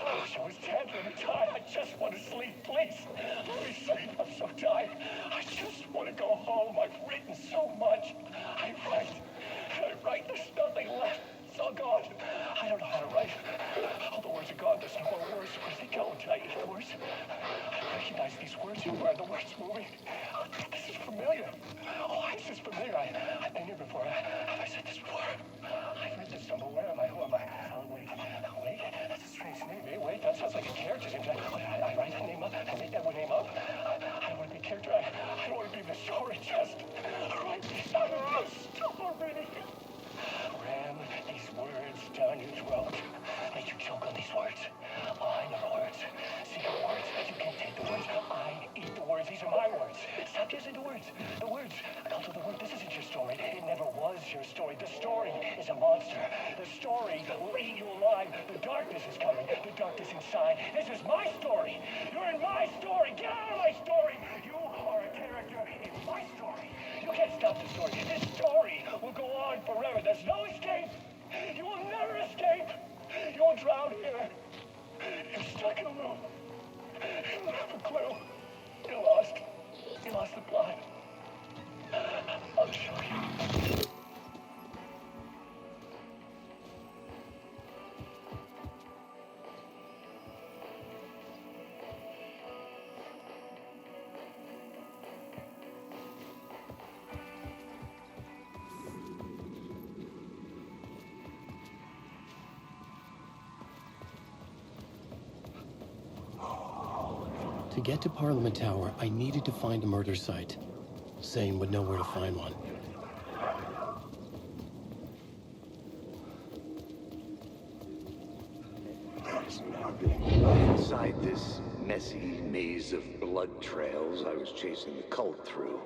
I wish I was dead. Let me die. I just want to sleep, please. Let me sleep. I'm so tired. I just want to go home. I've written so much. I write. There's nothing left. It's all gone. I don't know how to write. All the words are gone. There's no more words. Where'd they go? Did I eat the words? I recognize these words. Where are the words moving? This is familiar. Oh, this is familiar. I've been here before. Have I said this before? I've read this somewhere. Where am I? Who am I? Oh, wait. That's a strange name. Hey, wait. That sounds like a character name. I write a name up. I make that one name up. I don't want to be a character. I don't want to be the story. Just write me out of the story. Ram these words down your throat. Make you choke on these words. I know the words. Secret words. You can't take the words. I eat the words. These are my words. Stop using the words. The words. Come to the word. This isn't your story. It never was your story. The story is a monster. The story will eat you alive. The darkness is coming. The darkness inside. This is my story. You're in my story. Get out of my story. You are a character in my story. You can't stop the story. This story will go on forever. There's no escape. You will never escape. You will drown here. You're stuck in a room. You don't have a clue. You're lost. You lost the plot. I'll show you. To get to Parliament Tower, I needed to find a murder site. Zane would know where to find one. Inside this messy maze of blood trails I was chasing the cult through,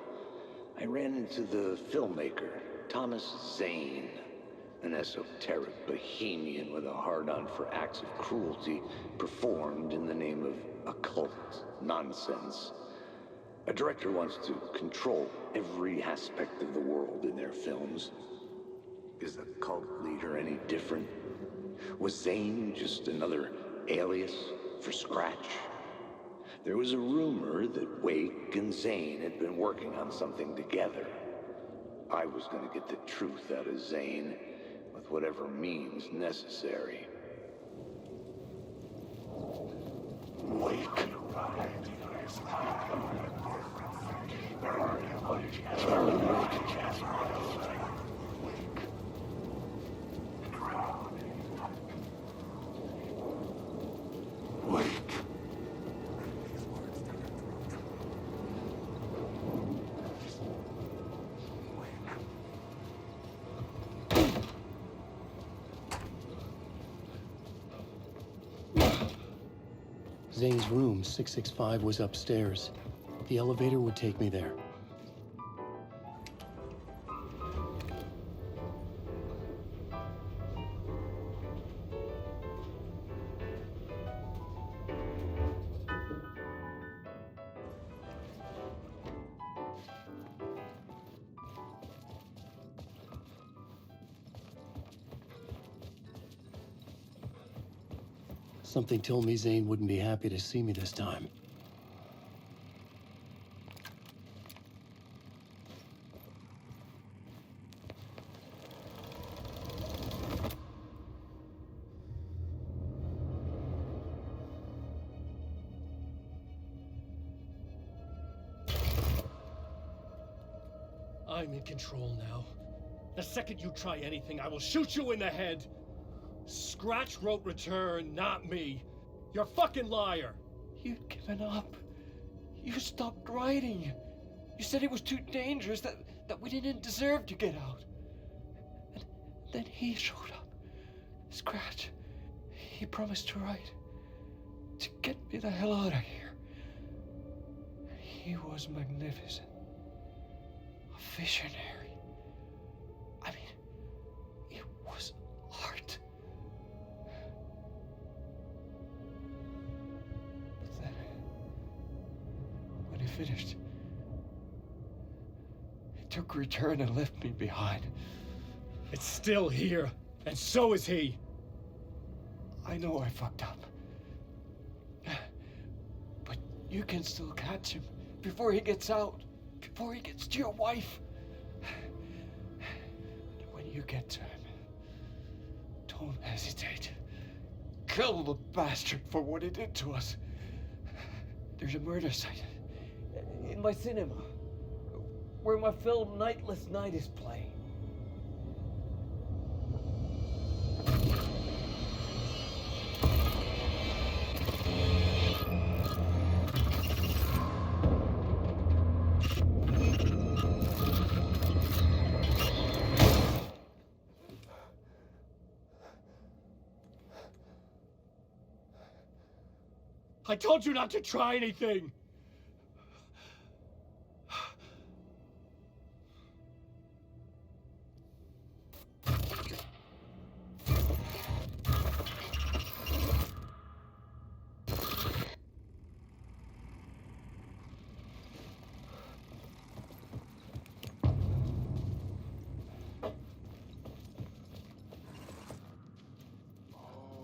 I ran into the filmmaker, Thomas Zane, an esoteric bohemian with a hard-on for acts of cruelty performed in the name of occult nonsense. A director wants to control every aspect of the world in their films. Is the cult leader any different? Was Zane just another alias for Scratch? There was a rumor that Wake and Zane had been working on something together. I was going to get the truth out of Zane with whatever means necessary. Wake. Zane's room, 665, was upstairs. The elevator would take me there. Something told me Zane wouldn't be happy to see me this time. I'm in control now. The second you try anything, I will shoot you in the head. Scratch wrote Return, not me. You're a fucking liar. You'd given up. You stopped writing. You said it was too dangerous, that we didn't deserve to get out. And then he showed up. Scratch. He promised to write. To get me the hell out of here. He was magnificent. A visionary. I mean, it was art. But then, when he finished, he took Return and left me behind. It's still here, and so is he. I know I fucked up. But you can still catch him before he gets out, before he gets to your wife. And when you get to him, don't hesitate. Kill the bastard for what he did to us. There's a murder site in my cinema where my film Nightless Night is playing. I told you not to try anything!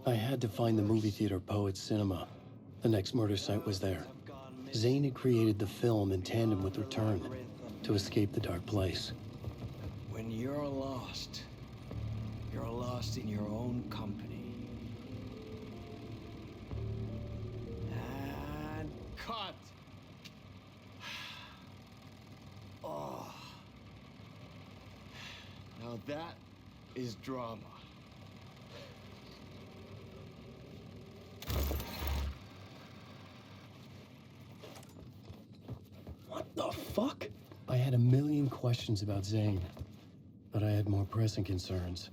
I had to find the movie theater Poet Cinema. The next murder site was there. Zane had created the film in tandem with Return to escape the dark place. When you're lost in your own company. And cut! Oh. Now that is drama. What the fuck? I had a million questions about Zane, but I had more pressing concerns.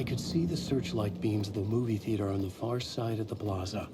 could see the searchlight beams of the movie theater on the far side of the plaza.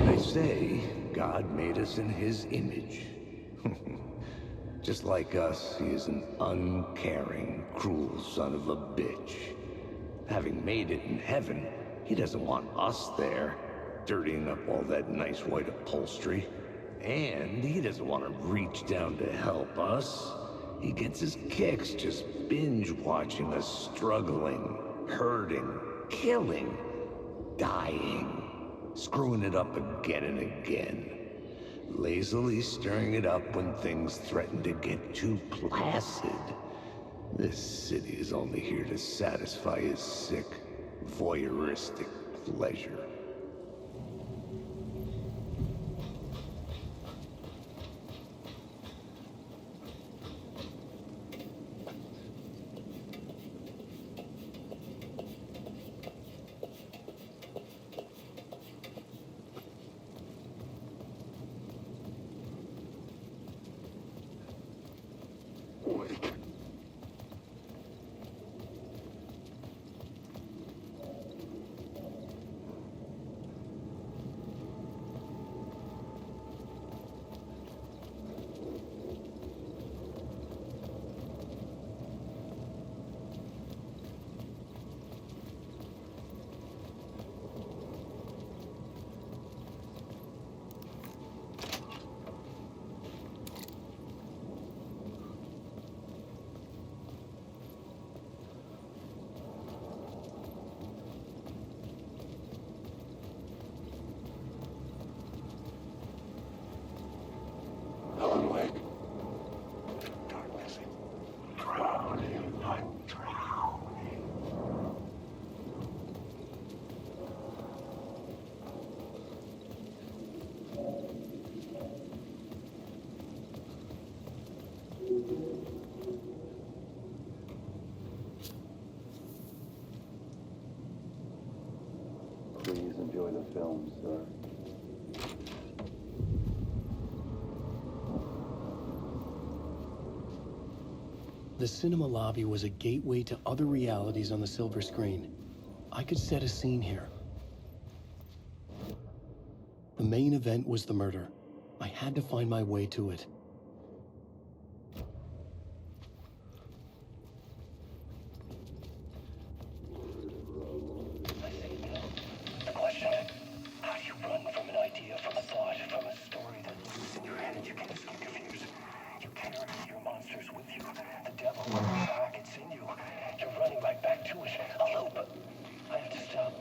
They say God made us in his image. Just like us, he is an uncaring, cruel son of a bitch. Having made it in heaven, he doesn't want us there, dirtying up all that nice white upholstery. And he doesn't want to reach down to help us. He gets his kicks just binge-watching us struggling, hurting, killing, dying. Screwing it up again and again. Lazily stirring it up when things threaten to get too placid. This city is only here to satisfy his sick, voyeuristic pleasure. Alan Wake. Darkness. Drowning. I'm drowning. Please enjoy the film, sir. The cinema lobby was a gateway to other realities on the silver screen. I could set a scene here. The main event was the murder. I had to find my way to it. The question, how do you run from an idea, from a thought, from a story that lives in your head and you can't escape confused? You carry your monsters with you. The devil is back, it's in you. You're running right back to it. A loop. I have to stop.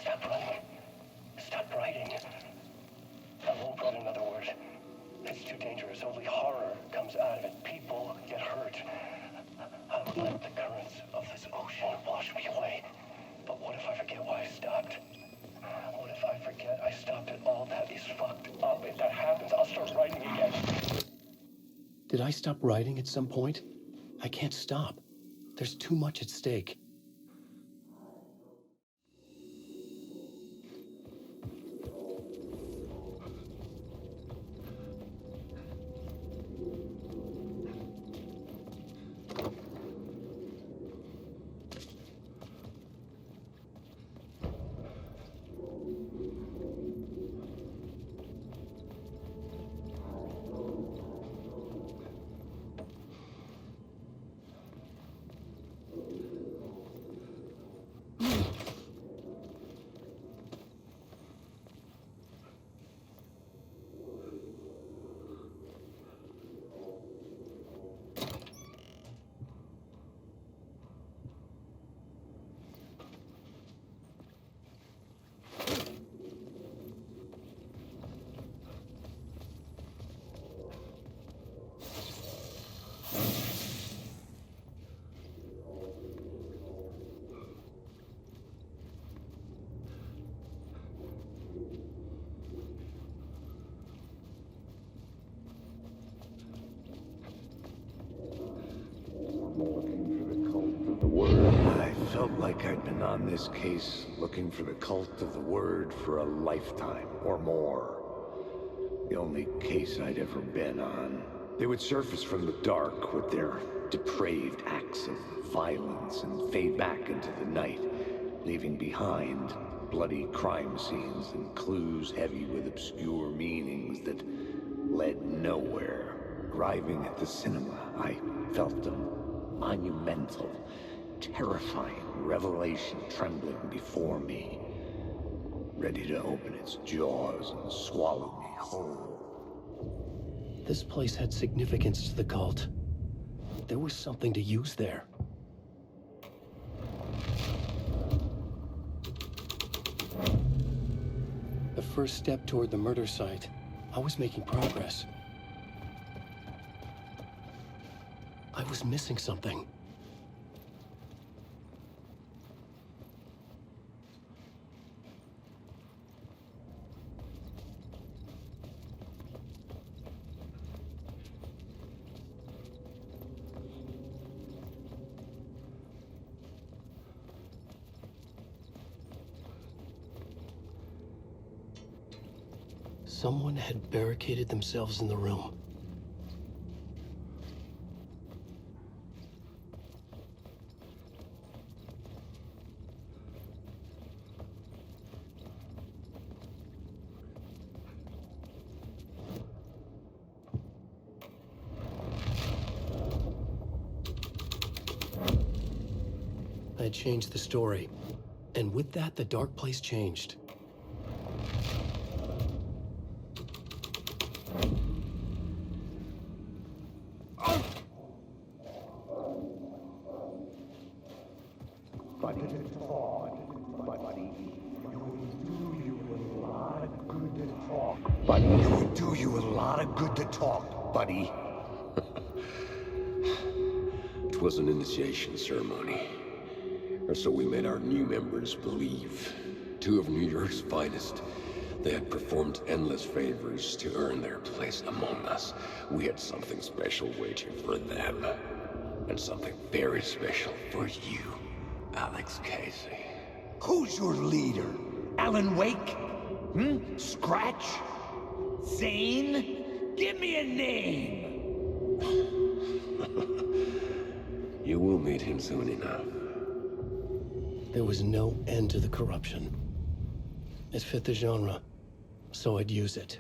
Stop running. Stop writing. I won't write another word. It's too dangerous. Only horror comes out of it. People get hurt. I would let the currents of this ocean wash me away. But what if I forget why I stopped? What if I forget I stopped at all? That is fucked up. If that happens, I'll start writing again. Did I stop writing at some point? I can't stop. There's too much at stake. like I'd been on this case looking for the cult of the word for a lifetime or more. The only case I'd ever been on. They would surface from the dark with their depraved acts of violence and fade back into the night, leaving behind bloody crime scenes and clues heavy with obscure meanings that led nowhere. Arriving at the cinema, I felt a monumental, terrifying revelation trembling before me, ready to open its jaws and swallow me whole. This place had significance to the cult. There was something to use there. The first step toward the murder site. I was making progress. I was missing something. Someone had barricaded themselves in the room. I had changed the story, and with that, the dark place changed. Buddy. It was an initiation ceremony. Or so we made our new members believe. Two of New York's finest. They had performed endless favors to earn their place among us. We had something special waiting for them. And something very special for you, Alex Casey. Who's your leader? Alan Wake? Scratch? Zane? Give me a name! You will meet him soon enough. There was no end to the corruption. It fit the genre, so I'd use it.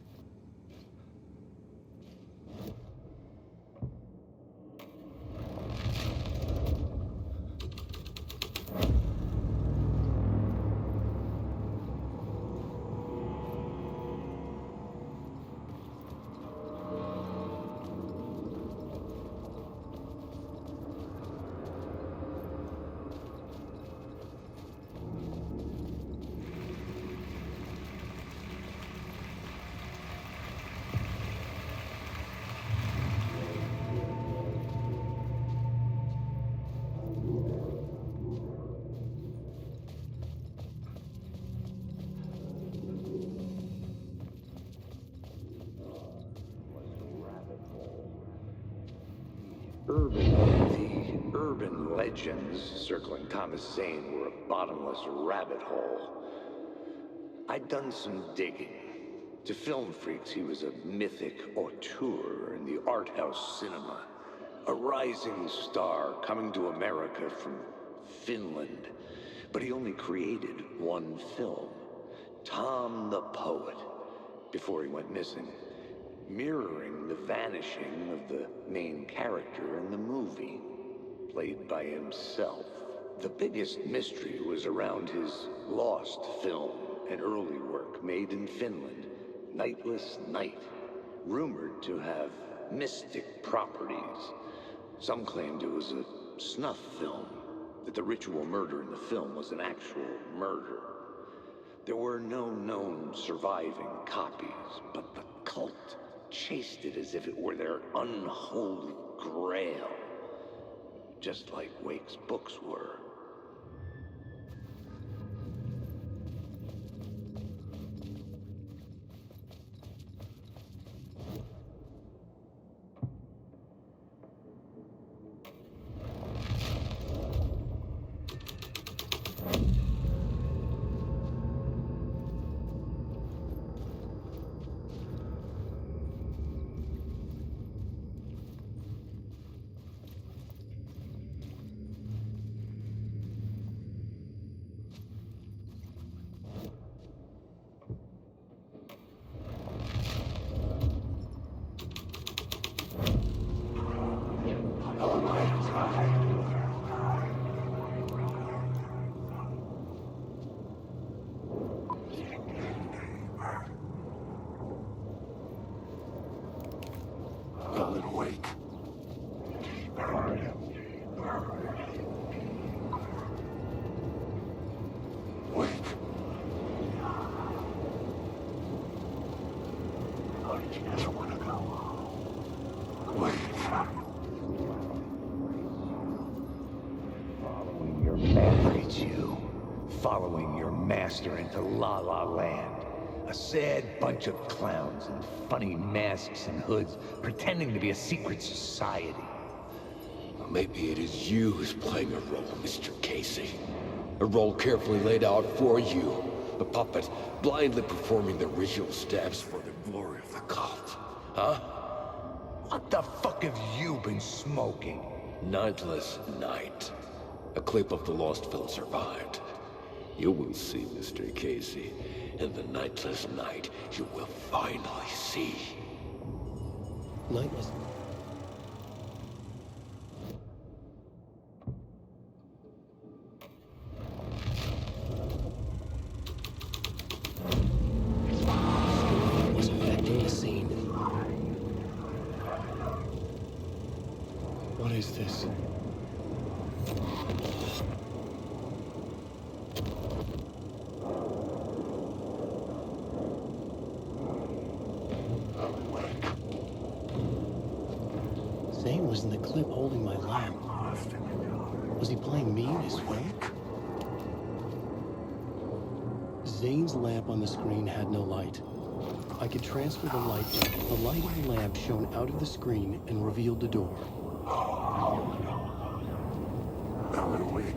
The urban legends circling Thomas Zane were a bottomless rabbit hole. I'd done some digging. To film freaks, he was a mythic auteur in the art house cinema. A rising star coming to America from Finland. But he only created one film, Tom the Poet, before he went missing, mirroring the vanishing of the main character in the movie, played by himself. The biggest mystery was around his lost film, an early work made in Finland, Nightless Night, rumored to have mystic properties. Some claimed it was a snuff film, that the ritual murder in the film was an actual murder. There were no known surviving copies, but the cult chased it as if it were their unholy grail, just like Wake's books were. just want to go. Wait. Following your master, you. Following your master into La La Land. A sad bunch of clowns in funny masks and hoods, pretending to be a secret society. Maybe it is you who's playing a role, Mr. Casey. A role carefully laid out for you. A puppet blindly performing the ritual steps for the glory of the cult. Huh? What the fuck have you been smoking? Nightless Night. A clip of the lost film survived. You will see, Mr. Casey. In the Nightless Night, you will finally see. Nightless. Was affecting the scene. What is this? Zane was in the clip holding my lamp. Was he playing me in his film? Zane's lamp on the screen had no light. I could transfer the light. The light of the lamp shone out of the screen and revealed the door. Alan Wake.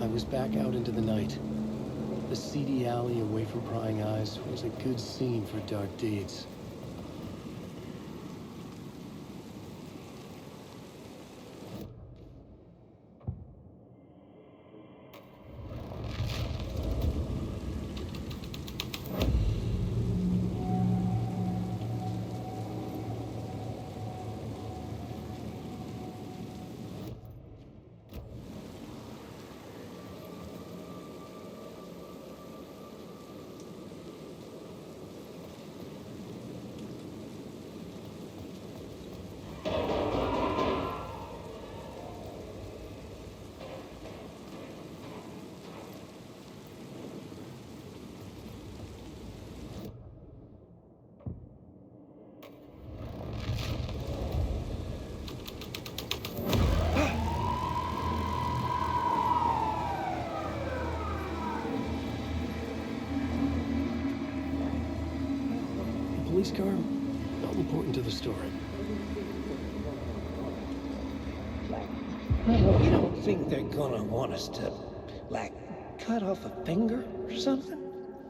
I was back out into the night. The seedy alley away from prying eyes was a good scene for dark deeds. Police car felt important to the story. You don't think they're gonna want us to, like, cut off a finger or something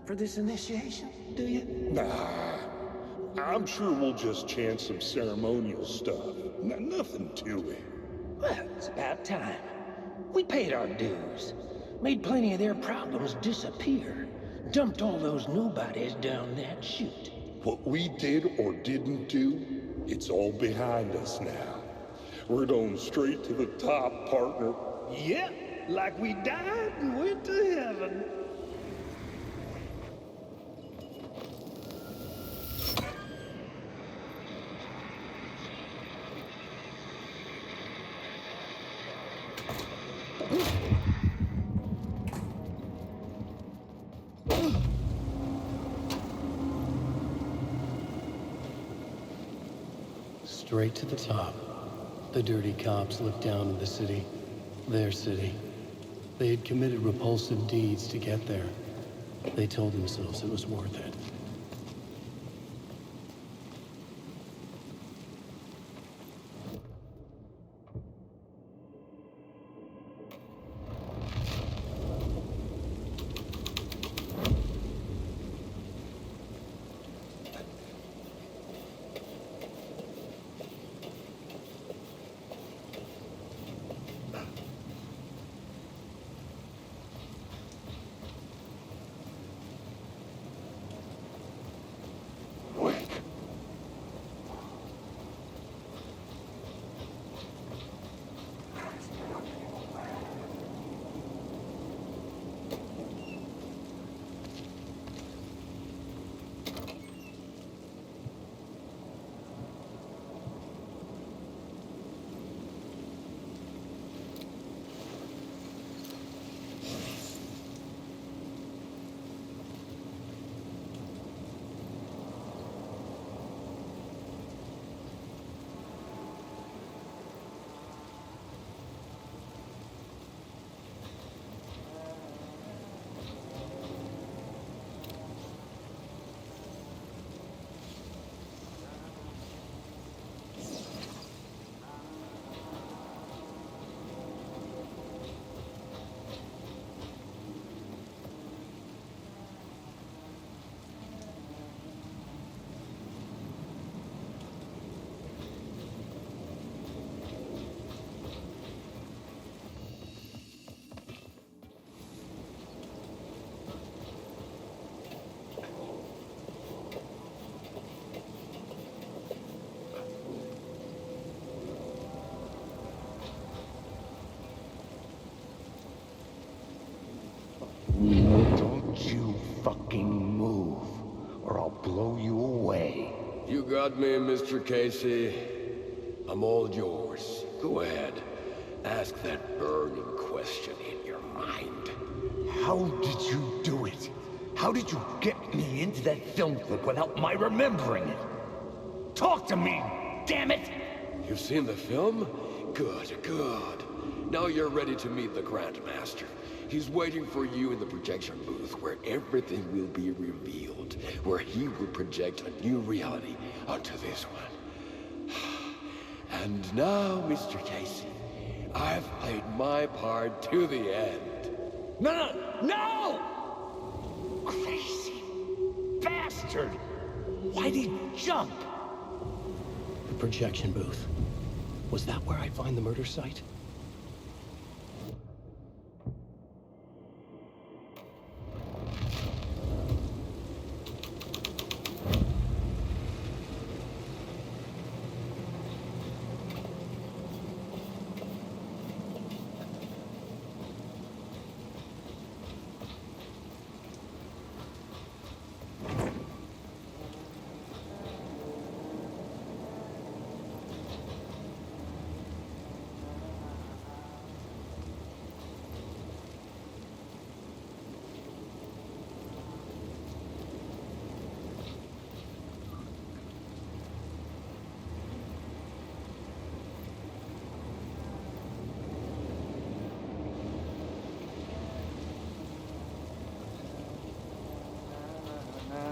for this initiation, do you? Nah. I'm sure we'll just chant some ceremonial stuff. Nothing to it. Well, it's about time. We paid our dues. Made plenty of their problems disappear. Dumped all those nobodies down that chute. What we did or didn't do, it's all behind us now. We're going straight to the top, partner. Yeah, like we died and went to heaven. Straight to the top. The dirty cops looked down on the city. Their city. They had committed repulsive deeds to get there. They told themselves it was worth it. got me, Mr. Casey. I'm all yours. Go ahead. Ask that burning question in your mind. How did you do it? How did you get me into that film clip without my remembering it? Talk to me, damn it! You've seen the film? Good, good. Now you're ready to meet the Grandmaster. He's waiting for you in the projection booth where everything will be revealed, where he will project a new reality onto this one. And now, Mr. Casey, I've played my part to the end. No! Crazy bastard! Why'd he jump? The projection booth. Was that where I find the murder site?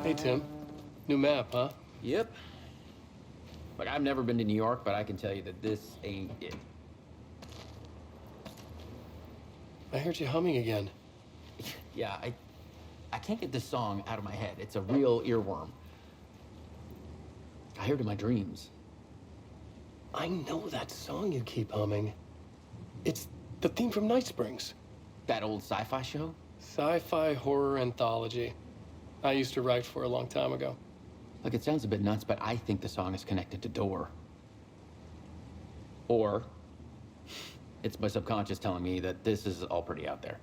Hey, Tim. New map, huh? Yep. Like, I've never been to New York, but I can tell you that this ain't it. I heard you humming again. Yeah, I can't get this song out of my head. It's a real earworm. I hear it in my dreams. I know that song you keep humming. It's the theme from Night Springs. That old sci-fi show? Sci-fi horror anthology. I used to write for a long time ago. Look, it sounds a bit nuts, but I think the song is connected to Door. Or it's my subconscious telling me that this is all pretty out there.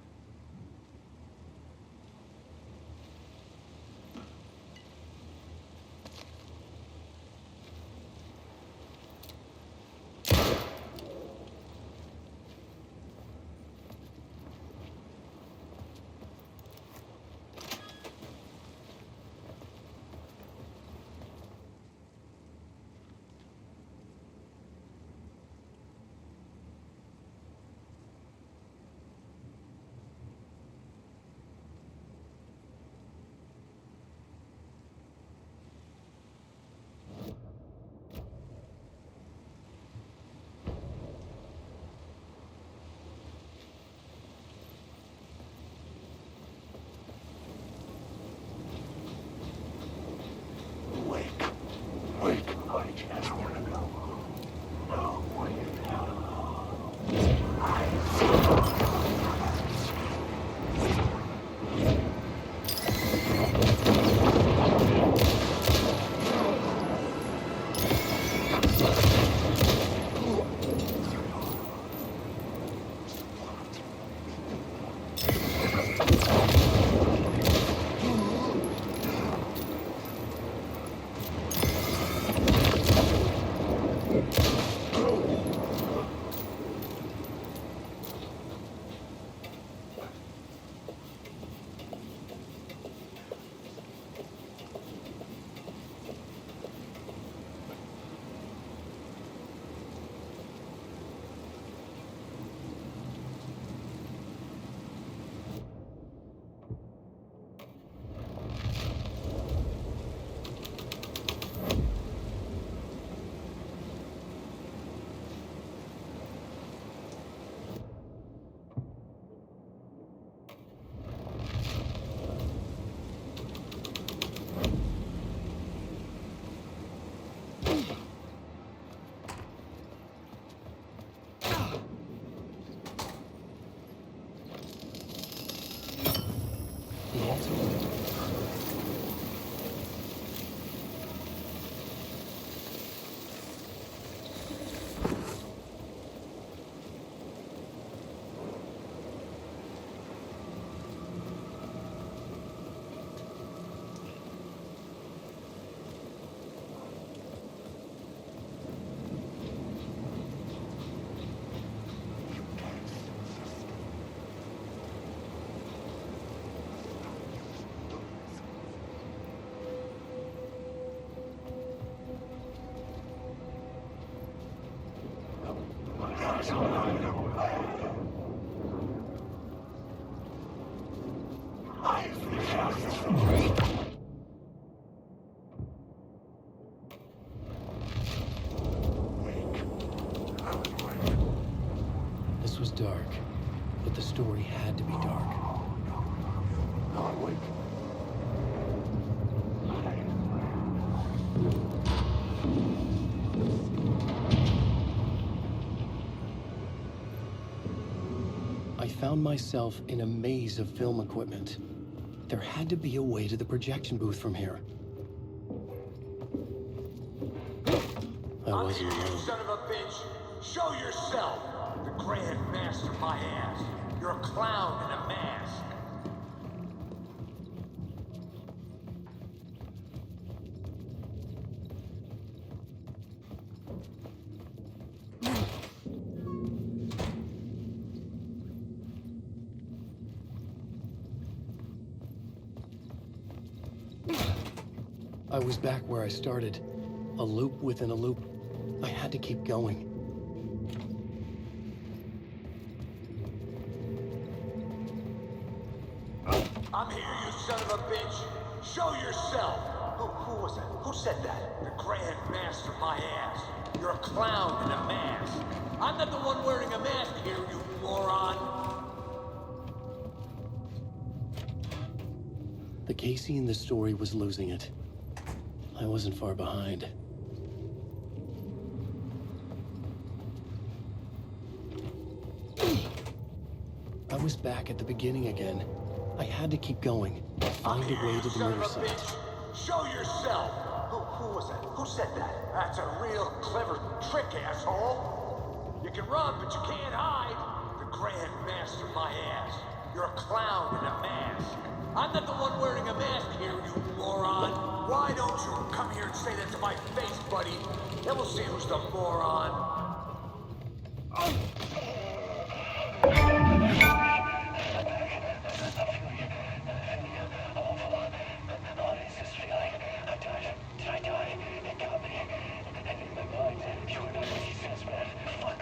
This was dark, but the story had to be dark. I found myself in a maze of film equipment. There had to be a way to the projection booth from here. I wasn't You alone. son of a bitch! Show yourself! The Grand Master my ass! You're a clown in a mask! I was back where I started. A loop within a loop. I had to keep going. I'm here, you son of a bitch! Show yourself! Who was that? Who said that? The Grand Master my ass! You're a clown in a mask! I'm not the one wearing a mask here, you moron! The Casey in the story was losing it. I wasn't far behind. I was back at the beginning again. I had to keep going. Find a way to the Son of murder a site. bitch! Show yourself! Who was that? Who said that? That's a real clever trick, asshole! You can run, but you can't hide! The Grand Master my ass! You're a clown in a mask! I'm not the one wearing a mask here, you moron! Why don't you come here and say that to my face, buddy? Then we'll see who's the moron! What is this feeling? I died. Did I die? It got me. And in my mind, you were not what he says, man. Fuck.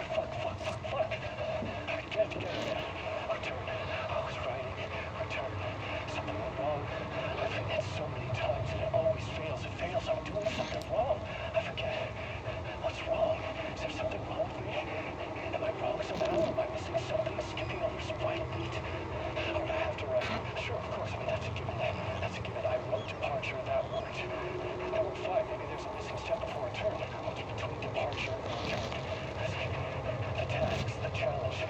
I get together. Return. I was writing. Return. Something went wrong. I've written it so many times and it always fails. It fails. I'm doing something wrong. I forget. What's wrong? Is there something wrong with me? Am I wrong somehow? Am I missing something? Skipping over some vital beat? Or do I have to write? Sure, of course. I mean, that's a given. That's a given. I wrote departure that word. That word 5. Maybe there's a missing step before return. What's between departure and return? The tasks, the challenge, the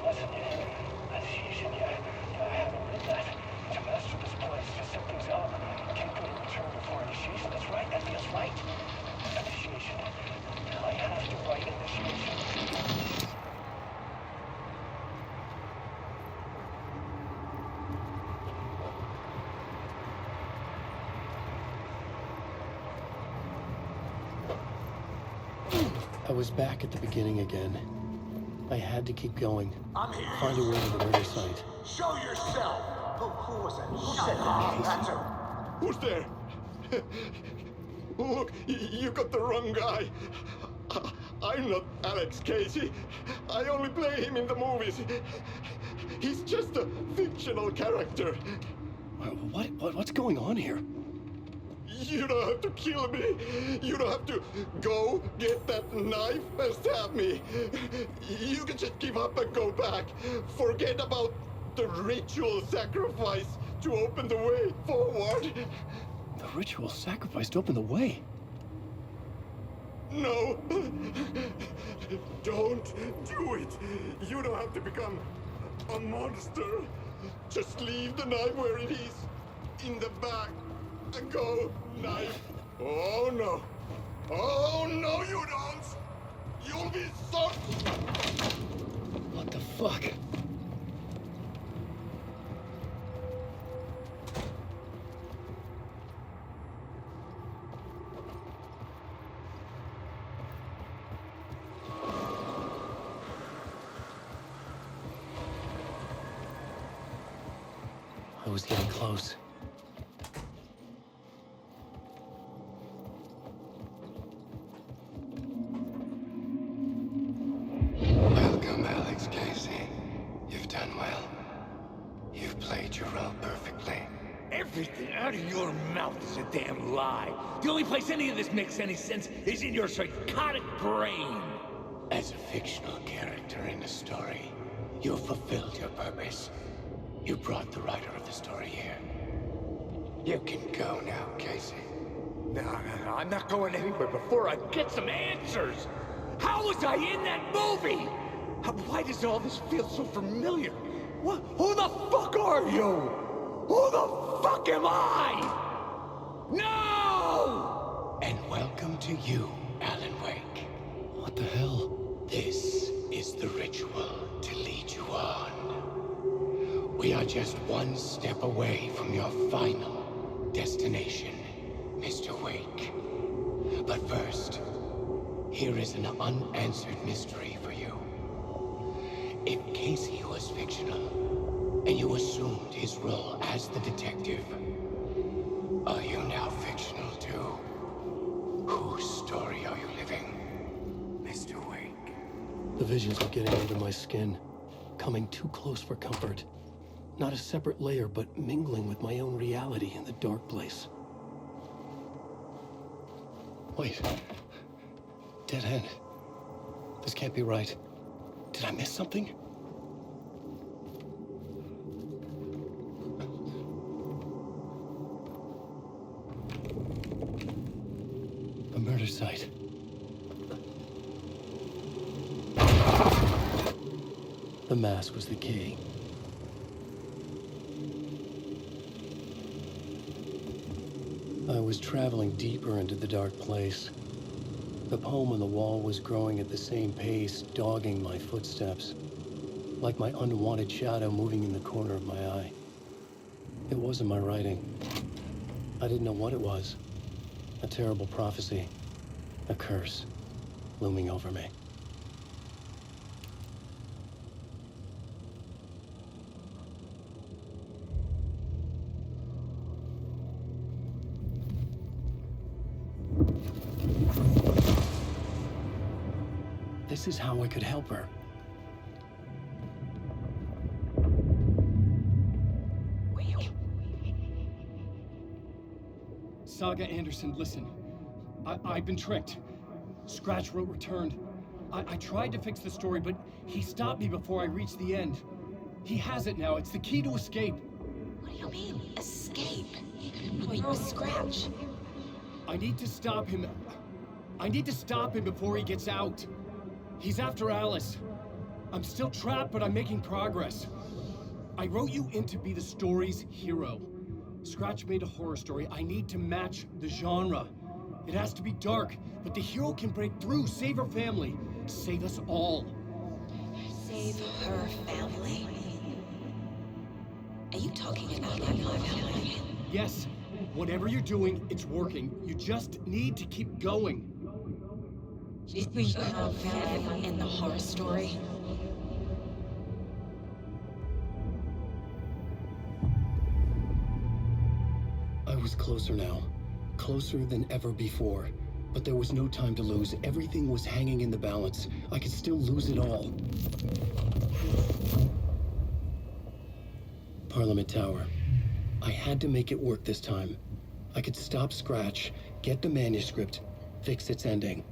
lesson. Initiation, yeah, I haven't written that. To master this place, to set things up. Can't go to return before initiation. That's right. That feels right. Initiation. I have to write initiation. I was back at the beginning again. I had to keep going. I'm here. Find a way to the murder site. Show yourself! Who was that? Who said that? That's a... Who's there? Look, you got the wrong guy. I'm not Alex Casey. I only play him in the movies. He's just a fictional character. What's going on here? You don't have to kill me. You don't have to go get that knife and stab me. You can just give up and go back. Forget about the ritual sacrifice to open the way forward. The ritual sacrifice to open the way? No. Don't do it. You don't have to become a monster. Just leave the knife where it is. In the back. And go, knife. Oh no. Oh no, you don't. You'll be so... What the fuck? I was getting close. Thanks, Casey. You've done well. You've played your role perfectly. Everything out of your mouth is a damn lie. The only place any of this makes any sense is in your psychotic brain. As a fictional character in a story, you've fulfilled your purpose. You brought the writer of the story here. You can go now, Casey. No, I'm not going anywhere before I get some answers. How was I in that movie? Why does all this feel so familiar? What? Who the fuck are you? Who the fuck am I? No! And welcome to you, Alan Wake. What the hell? This is the ritual to lead you on. We are just one step away from your final destination, Mr. Wake. But first, here is an unanswered mystery for you. If Casey was fictional, and you assumed his role as the detective, are you now fictional too? Whose story are you living, Mr. Wake? The visions are getting under my skin, coming too close for comfort. Not a separate layer, but mingling with my own reality in the dark place. Wait. Dead end. This can't be right. Did I miss something? A murder site. The mask was the key. I was traveling deeper into the dark place. The poem on the wall was growing at the same pace, dogging my footsteps, like my unwanted shadow moving in the corner of my eye. It wasn't my writing. I didn't know what it was. A terrible prophecy, a curse, looming over me. This is how I could help her. Saga Anderson, listen. I've been tricked. Scratch wrote returned. I tried to fix the story, but he stopped me before I reached the end. He has it now. It's the key to escape. What do you mean, escape? Wait, Scratch. I need to stop him. I need to stop him before he gets out. He's after Alice. I'm still trapped, but I'm making progress. I wrote you in to be the story's hero. Scratch made a horror story. I need to match the genre. It has to be dark, but the hero can break through, save her family, save us all. Save her family? Are you talking about my family? Yes. Whatever you're doing, it's working. You just need to keep going. We her family in the horror story? I was closer now. Closer than ever before. But there was no time to lose. Everything was hanging in the balance. I could still lose it all. Parliament Tower. I had to make it work this time. I could stop Scratch, get the manuscript, fix its ending.